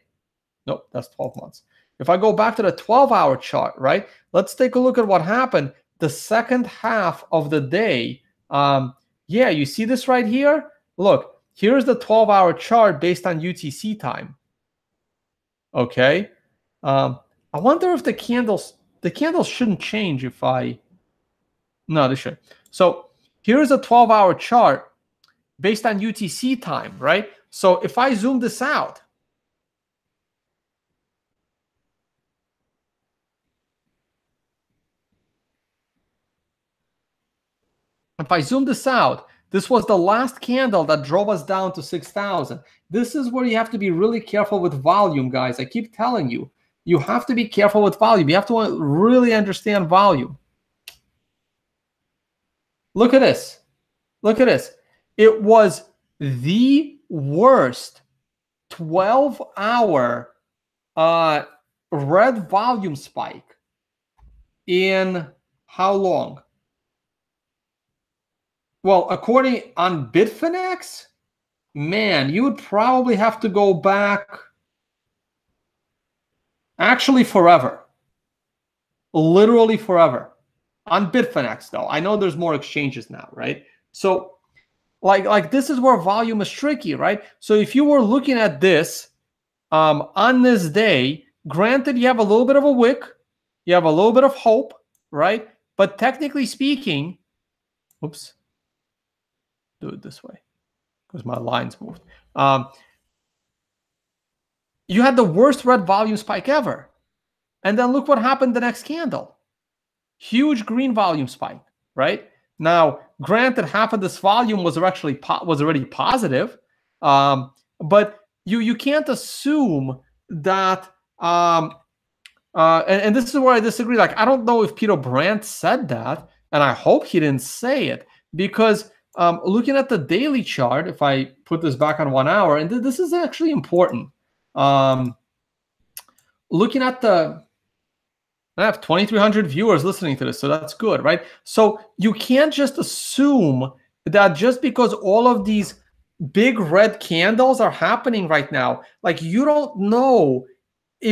Nope, that's 12 months. If I go back to the 12-hour chart, right? Let's take a look at what happened the second half of the day. Yeah, you see this right here? Look, here's the 12-hour chart based on UTC time. Okay. I wonder if the candles shouldn't change if I, no, they should. So here's a 12-hour chart based on UTC time, right? So if I zoom this out, this was the last candle that drove us down to 6,000. This is where you have to be really careful with volume, guys. I keep telling you, you have to be careful with volume. You have to really understand volume. Look at this. Look at this. It was the worst 12-hour red volume spike in how long? Well, according on Bitfinex, man, you would probably have to go back actually forever. Literally forever. On Bitfinex, though. I know there's more exchanges now, right? So like this is where volume is tricky, right? So if you were looking at this on this day, granted, you have a little bit of a wick, you have a little bit of hope, right? But technically speaking, oops, do it this way because my lines moved. You had the worst red volume spike ever. And then look what happened the next candle. Huge green volume spike, right? Now, granted, half of this volume was already positive, but you can't assume that. And this is where I disagree. Like, I don't know if Peter Brandt said that, and I hope he didn't say it, because looking at the daily chart, if I put this back on 1 hour, and this is actually important. Looking at I have 2,300 viewers listening to this, so that's good, right? So you can't just assume that just because all of these big red candles are happening right now, like you don't know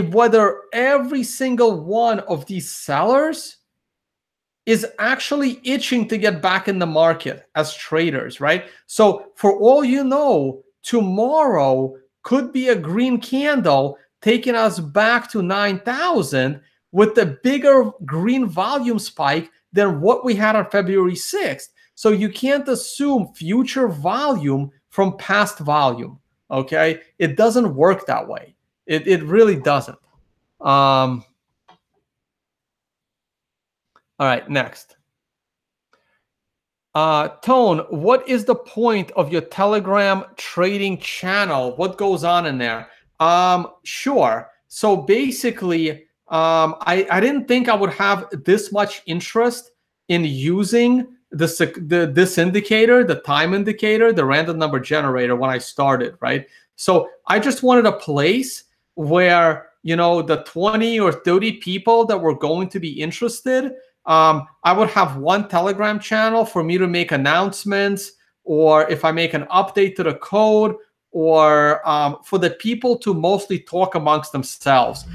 whether every single one of these sellers is actually itching to get back in the market as traders, right? So for all you know, tomorrow could be a green candle taking us back to 9,000 with the bigger green volume spike than what we had on February 6th. So you can't assume future volume from past volume, okay? It doesn't work that way. It really doesn't. All right, next. Tone, what is the point of your Telegram trading channel? What goes on in there? Sure. So basically, I didn't think I would have this much interest in using this indicator, the time indicator, the random number generator when I started, right? So I just wanted a place where, the 20 or 30 people that were going to be interested, I would have one Telegram channel for me to make announcements, or if I make an update to the code, or for the people to mostly talk amongst themselves.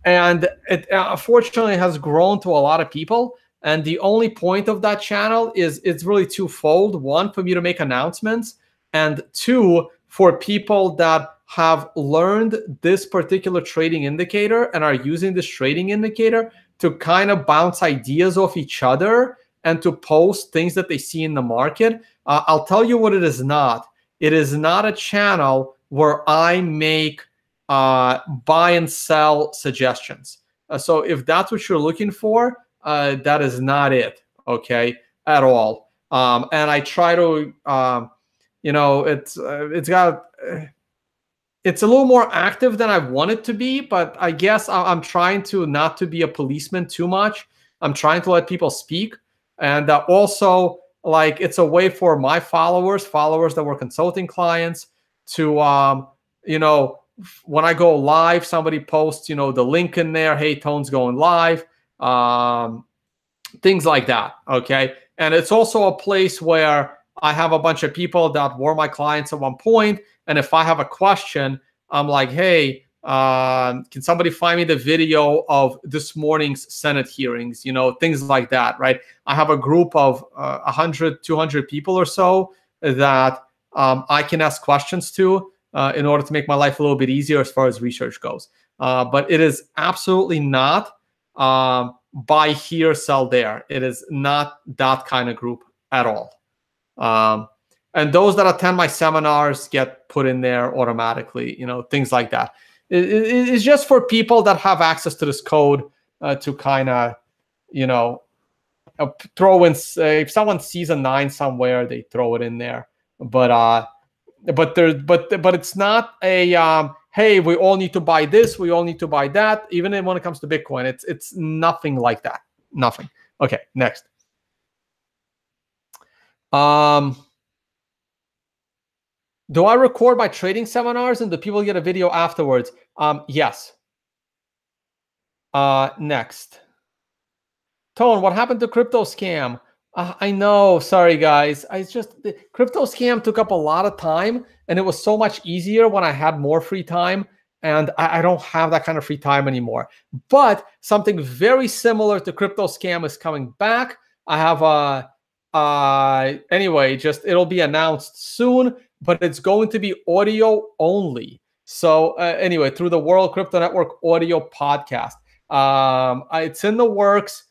And it unfortunately has grown to a lot of people. And the only point of that channel is it's really twofold. One, for me to make announcements, and two, for people that have learned this particular trading indicator and are using this trading indicator to kind of bounce ideas off each other and to post things that they see in the market. I'll tell you what it is not. It is not a channel where I make buy and sell suggestions. So if that's what you're looking for, that is not it, okay, at all. And I try to, it's got, it's a little more active than I want it to be, but I guess I'm trying to not to be a policeman too much. I'm trying to let people speak. And also, like, it's a way for my followers that were consulting clients to, you know, when I go live, somebody posts, you know, the link in there. Hey, Tone's going live. Things like that. Okay. And it's also a place where I have a bunch of people that were my clients at one point. And if I have a question, I'm like, hey, can somebody find me the video of this morning's Senate hearings? You know, things like that, right? I have a group of 100, 200 people or so that I can ask questions to in order to make my life a little bit easier as far as research goes. But it is absolutely not buy here, sell there. It is not that kind of group at all. And those that attend my seminars get put in there automatically, you know, things like that. It's just for people that have access to this code to kind of, you know, throw in. If someone sees a 9 somewhere, they throw it in there. But it's not a hey, we all need to buy this, we all need to buy that. Even when it comes to Bitcoin, it's nothing like that. Nothing. Okay, next. Do I record my trading seminars and do people get a video afterwards? Yes. Next. Tone, what happened to crypto scam? I know. Sorry, guys. The crypto scam took up a lot of time, and it was so much easier when I had more free time. And I don't have that kind of free time anymore. But something very similar to crypto scam is coming back. I have anyway, just it'll be announced soon, but it's going to be audio only. So anyway, through the World Crypto Network audio podcast. It's in the works.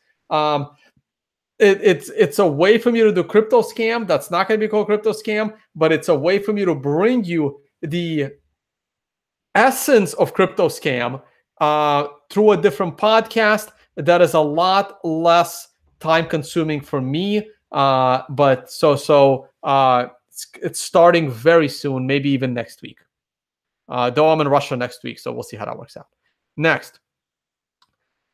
It's a way for me to do crypto scam. That's not going to be called crypto scam, but it's a way for me to bring you the essence of crypto scam through a different podcast that is a lot less time consuming for me. But it's starting very soon, maybe even next week. Though I'm in Russia next week, so we'll see how that works out. Next.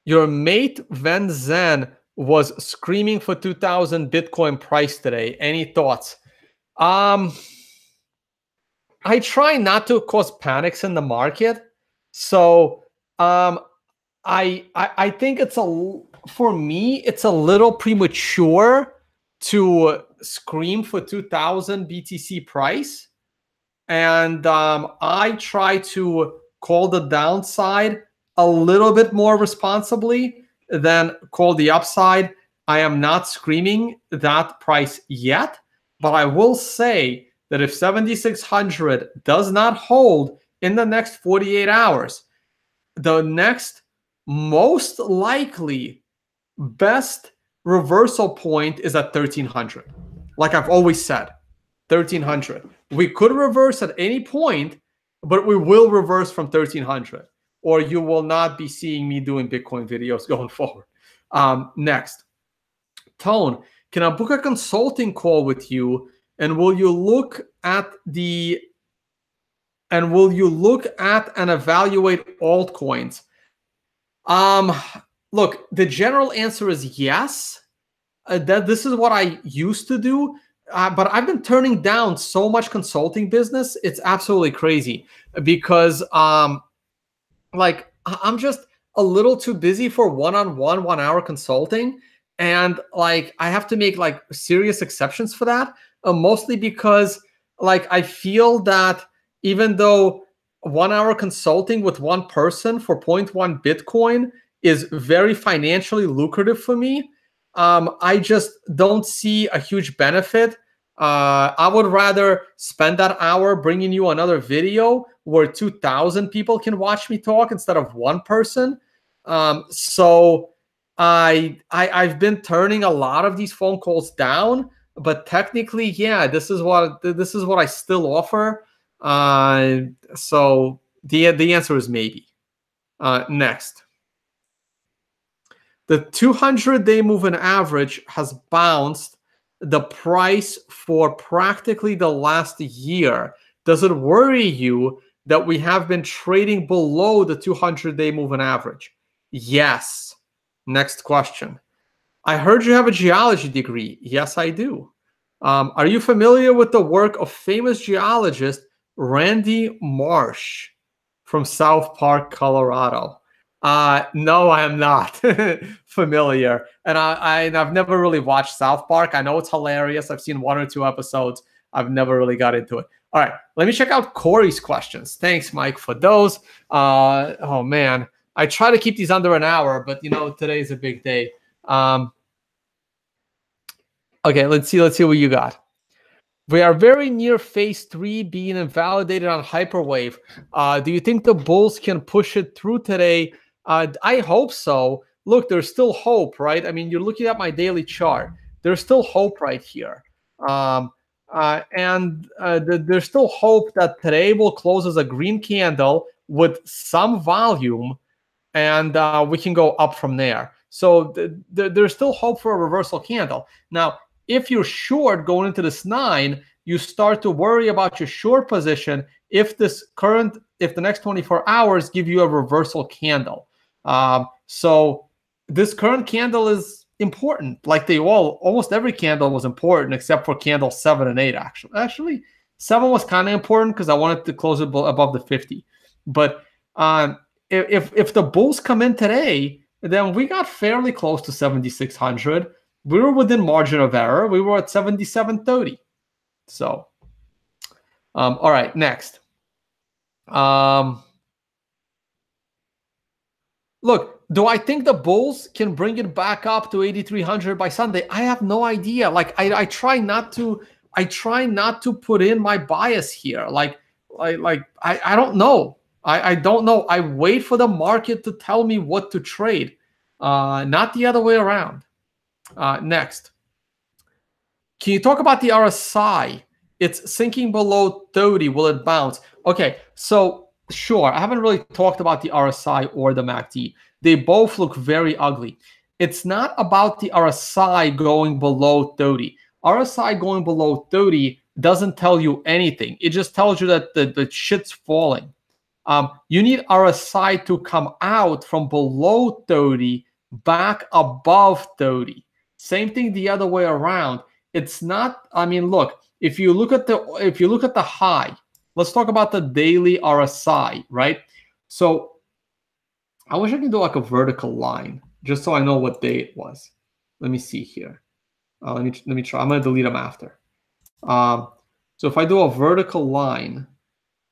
Your mate Ven Zen was screaming for 2,000 Bitcoin price today. Any thoughts? I try not to cause panics in the market. So I think for me, it's a little premature to scream for 2,000 BTC price. And I try to call the downside a little bit more responsibly than call the upside. I am not screaming that price yet, but I will say that if 7,600 does not hold in the next 48 hours, the next most likely best reversal point is at 1,300. Like I've always said, 1,300. We could reverse at any point, but we will reverse from 1,300, or you will not be seeing me doing Bitcoin videos going forward. Next. Tone, can I book a consulting call with you? And will you look at and evaluate altcoins? Look, the general answer is yes. This is what I used to do, but I've been turning down so much consulting business. It's absolutely crazy because, like, I'm just a little too busy for one-on-one 1 hour consulting. And like, I have to make like serious exceptions for that. Mostly because like I feel that even though 1 hour consulting with one person for 0.1 Bitcoin is very financially lucrative for me, I just don't see a huge benefit. I would rather spend that hour bringing you another video where 2,000 people can watch me talk instead of one person. So I've been turning a lot of these phone calls down. But technically, yeah, this is what I still offer. So the answer is maybe. Next, the 200-day moving average has bounced the price for practically the last year. Does it worry you that we have been trading below the 200-day moving average? Yes. Next question. I heard you have a geology degree. Yes, I do. Are you familiar with the work of famous geologist Randy Marsh from South Park, Colorado? No, I am not familiar. And I've never really watched South Park. I know it's hilarious. I've seen 1 or 2 episodes. I've never really got into it. All right, let me check out Corey's questions. Thanks, Mike, for those. Oh, man. I try to keep these under an hour, but, today's a big day. Okay, let's see what you got. We are very near phase 3 being invalidated on hyperwave. Do you think the bulls can push it through today? I hope so. Look, there's still hope, right? I mean, you're looking at my daily chart. There's still hope right here. There's still hope that today will close as a green candle with some volume, and we can go up from there. So there's still hope for a reversal candle. Now, if you're short going into this 9, you start to worry about your short position if the next 24 hours give you a reversal candle. So this current candle is important. Like almost every candle was important except for candle 7 and 8. Actually, 7 was kind of important because I wanted to close it above the 50. But if the bulls come in today, then we got fairly close to 7,600. We were within margin of error. We were at 77.30. So, all right, next. Look, do I think the bulls can bring it back up to 8,300 by Sunday? I have no idea. Like, I try not to put in my bias here. I don't know. I don't know. I wait for the market to tell me what to trade, not the other way around. Next. Can you talk about the RSI? It's sinking below 30. Will it bounce? Okay, so sure. I haven't really talked about the RSI or the MACD. They both look very ugly. It's not about the RSI going below 30. RSI going below 30 doesn't tell you anything. It just tells you that the shit's falling. You need RSI to come out from below 30 back above 30. Same thing the other way around. It's not, I mean, look, if you look at the high, let's talk about the daily RSI, right? So I wish I could do like a vertical line just so I know what day it was. Let me see here. Let me try. I'm going to delete them after. So if I do a vertical line,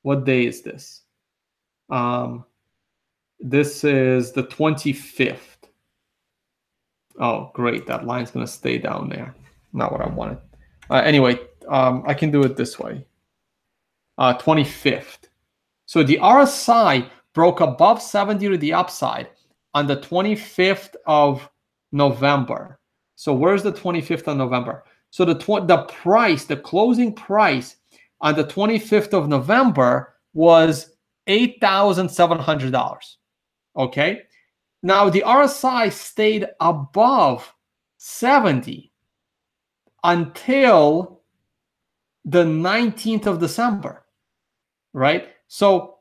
what day is this? This is the 25th. Oh, great. That line's going to stay down there. Not what I wanted. Anyway, I can do it this way. 25th. So the RSI broke above 70 to the upside on the 25th of November. So where's the 25th of November? So the closing price on the 25th of November was $8,700. Okay. Now the RSI stayed above 70 until the 19th of December, right? So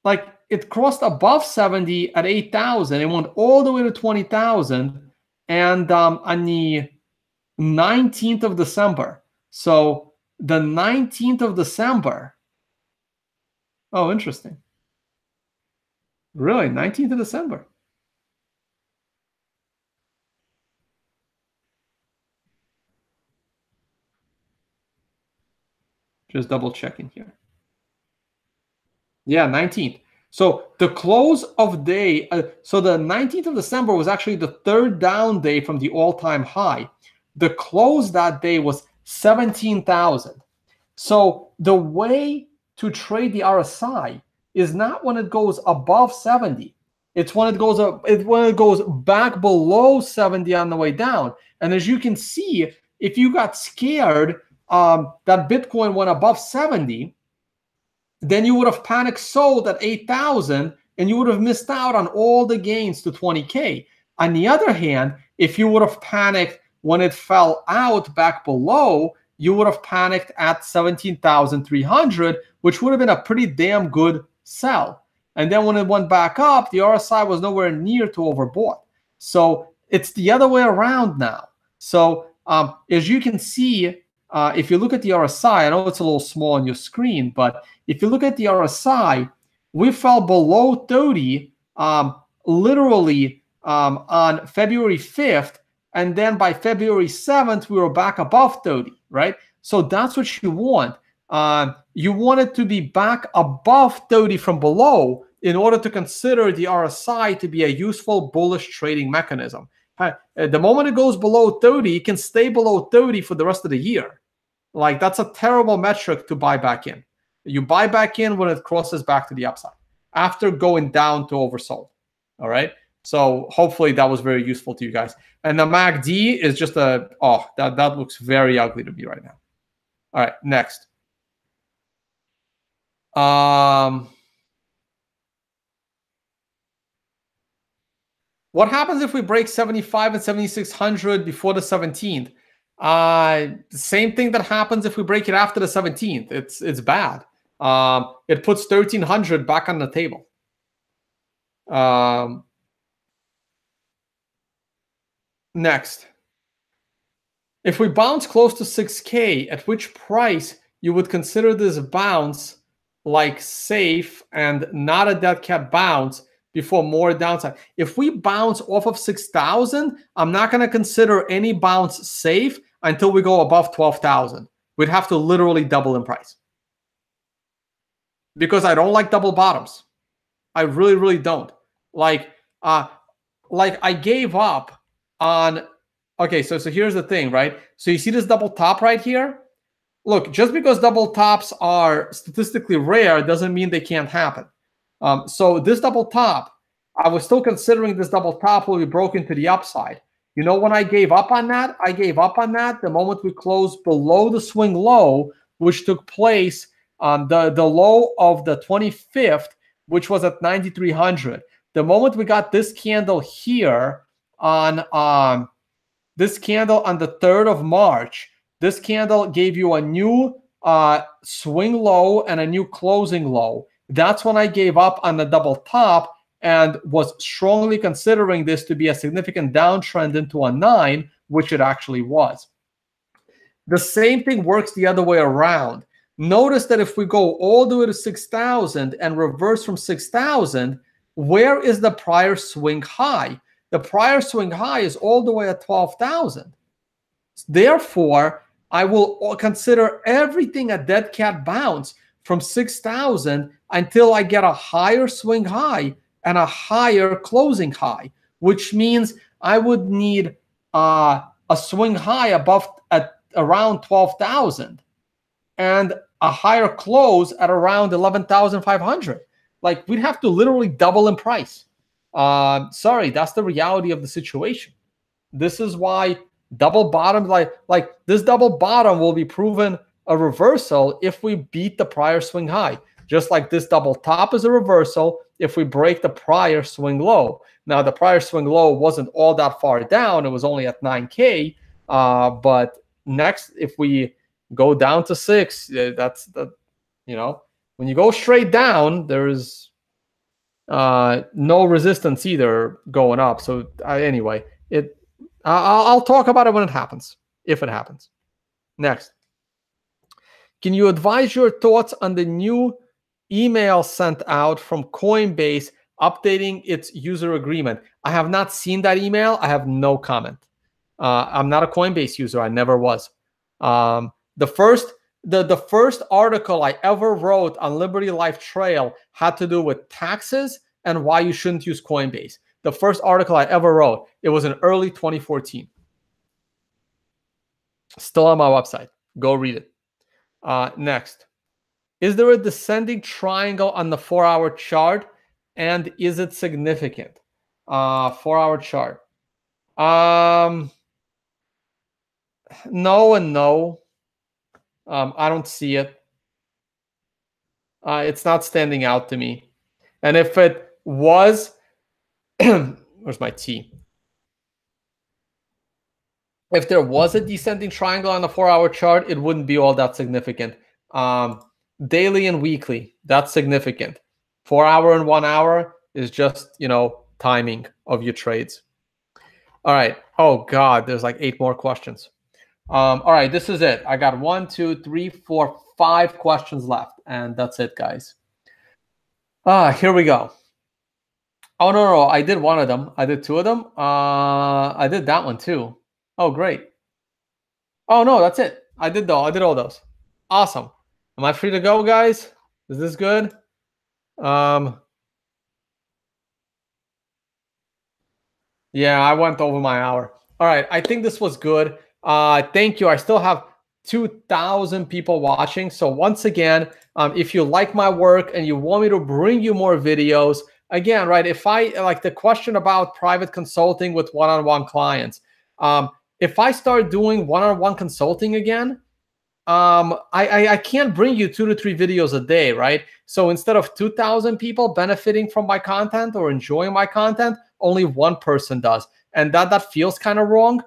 like it crossed above 70 at 8,000. It went all the way to 20,000 and on the 19th of December. So the 19th of December. Oh, interesting. Really? 19th of December. Just double checking here. Yeah, 19th. So the close of day, so the 19th of December was actually the third down day from the all-time high. The close that day was 17,000. So the way to trade the RSI is not when it goes above 70. It's when it goes back below 70 on the way down. And as you can see, if you got scared that Bitcoin went above 70, then you would have panic sold at 8,000 and you would have missed out on all the gains to 20K. On the other hand, if you would have panicked when it fell out back below, you would have panicked at 17,300, which would have been a pretty damn good sell. And then when it went back up, the RSI was nowhere near to overbought. So it's the other way around now. So as you can see, if you look at the RSI, I know it's a little small on your screen, but if you look at the RSI, we fell below 30 literally on February 5th. And then by February 7th, we were back above 30, right? So that's what you want. You want it to be back above 30 from below in order to consider the RSI to be a useful bullish trading mechanism. The moment it goes below 30, it can stay below 30 for the rest of the year. Like, that's a terrible metric to buy back in. You buy back in when it crosses back to the upside after going down to oversold. All right. So hopefully that was very useful to you guys. And the MACD is just that looks very ugly to me right now. All right, next. What happens if we break 75 and 7600 before the 17th? The same thing that happens if we break it after the 17th. It's bad. It puts 1300 back on the table. Next. If we bounce close to 6K, at which price you would consider this bounce like safe and not a dead cat bounce before more downside? If we bounce off of 6,000, I'm not going to consider any bounce safe until we go above 12,000. We'd have to literally double in price. Because I don't like double bottoms. I really, really don't. Like I gave up on, okay, so here's the thing, right? So you see this double top right here? Look, just because double tops are statistically rare doesn't mean they can't happen. So this double top, I was still considering this double top will be broken to the upside. You know when I gave up on that? I gave up on that the moment we closed below the swing low, which took place on the low of the 25th, which was at 9,300. The moment we got this candle here on this candle on the 3rd of March, this candle gave you a new swing low and a new closing low. That's when I gave up on the double top and was strongly considering this to be a significant downtrend into a 9, which it actually was. The same thing works the other way around. Notice that if we go all the way to 6,000 and reverse from 6,000, where is the prior swing high? The prior swing high is all the way at 12,000. Therefore, I will consider everything a dead cat bounce from 6,000 until I get a higher swing high and a higher closing high, which means I would need a swing high above at around 12,000 and a higher close at around 11,500. Like, we'd have to literally double in price. Sorry, that's the reality of the situation. This is why double bottom, like this double bottom will be proven a reversal if we beat the prior swing high. Just like this double top is a reversal if we break the prior swing low. Now, the prior swing low wasn't all that far down. It was only at 9K. But next, if we go down to 6, that's the, when you go straight down, there's no resistance either going up. So anyway, I'll talk about it when it happens, if it happens. Next. Can you advise your thoughts on the new email sent out from Coinbase updating its user agreement? I have not seen that email. I have no comment. I'm not a Coinbase user. I never was. The first article I ever wrote on Liberty Life Trail had to do with taxes and why you shouldn't use Coinbase. The first article I ever wrote, it was in early 2014. Still on my website. Go read it. Next. Is there a descending triangle on the 4-hour chart? And is it significant? 4-hour chart. No and no. I don't see it. It's not standing out to me. And if it was, where's my tea? if there was a descending triangle on the 4-hour chart, it wouldn't be all that significant. Daily and weekly, that's significant. 4-hour and 1 hour is just, timing of your trades. All right. Oh God, there's like 8 more questions. All right, this is it. I got 1, 2, 3, 4, 5 questions left, and that's it, guys. Here we go. Oh no, I did one of them. I did 2 of them. I did that one too. Oh great. Oh no, that's it. I did all those. Awesome. Am I free to go, guys? Is this good? Yeah, I went over my hour. All right, I think this was good. Thank you. I still have 2,000 people watching. So once again, if you like my work and you want me to bring you more videos, again, right, if I like the question about private consulting with one-on-one clients, if I start doing one-on-one consulting again, I can't bring you 2 to 3 videos a day, right? So instead of 2,000 people benefiting from my content or enjoying my content, only one person does, and that feels kind of wrong,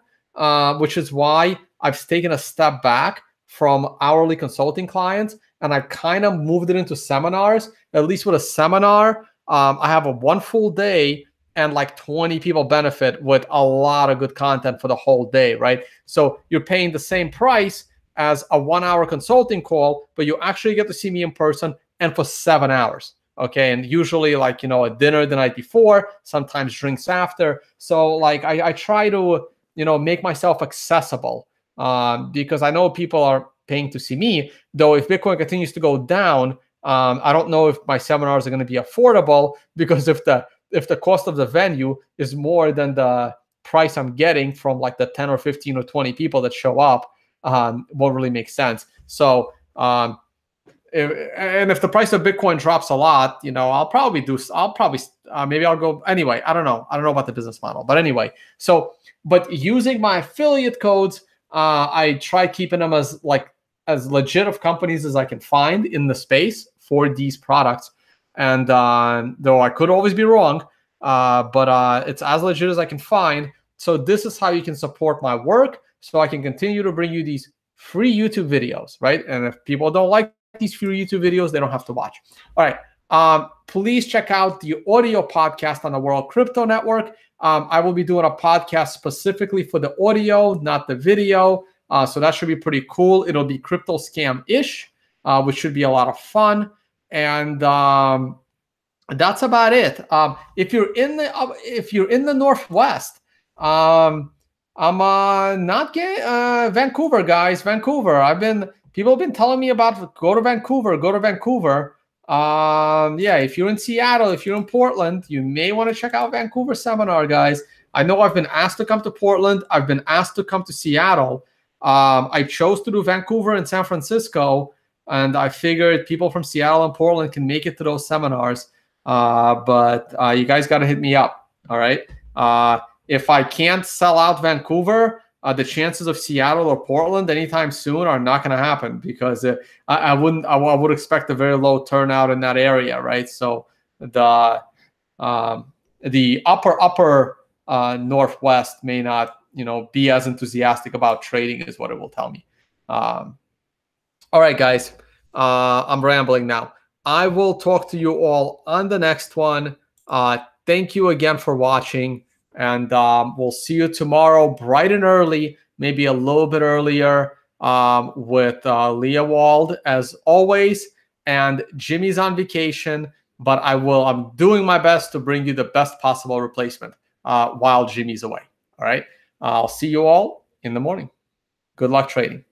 which is why I've taken a step back from hourly consulting clients, and I kind of moved it into seminars. At least with a seminar, I have a 1 full day and like 20 people benefit with a lot of good content for the whole day, right? So you're paying the same price as a 1-hour consulting call, but you actually get to see me in person and for 7 hours. Okay. And usually like, a dinner the night before, sometimes drinks after. So like I try to, make myself accessible because I know people are paying to see me, though if Bitcoin continues to go down, I don't know if my seminars are going to be affordable, because if the cost of the venue is more than the price I'm getting from like the 10 or 15 or 20 people that show up, won't really make sense. So, if the price of Bitcoin drops a lot, maybe I'll go anyway. I don't know about the business model, but anyway. So, but using my affiliate codes, I try keeping them as legit of companies as I can find in the space for these products. And though I could always be wrong, but it's as legit as I can find. So this is how you can support my work, so I can continue to bring you these free YouTube videos, right? And if people don't like these free YouTube videos, they don't have to watch. All right. Please check out the audio podcast on the World Crypto Network. I will be doing a podcast specifically for the audio, not the video. So that should be pretty cool. It'll be crypto scam-ish, which should be a lot of fun. And that's about it. If you're in the Northwest, I'm not getting Vancouver, guys. Vancouver. People have been telling me about go to Vancouver. Yeah, if you're in Seattle, if you're in Portland, you may want to check out Vancouver seminar, guys. I know I've been asked to come to Portland. I've been asked to come to Seattle. I chose to do Vancouver and San Francisco, and I figured people from Seattle and Portland can make it to those seminars. But you guys got to hit me up. All right. If I can't sell out Vancouver, the chances of Seattle or Portland anytime soon are not going to happen, because I would expect a very low turnout in that area, right? So the upper Northwest may not be as enthusiastic about trading, is what it will tell me. All right, guys, I'm rambling now. I will talk to you all on the next one. Thank you again for watching. And we'll see you tomorrow bright and early, maybe a little bit earlier, with Leah Wald as always. And Jimmy's on vacation, but I'm doing my best to bring you the best possible replacement while Jimmy's away. All right. I'll see you all in the morning. Good luck trading.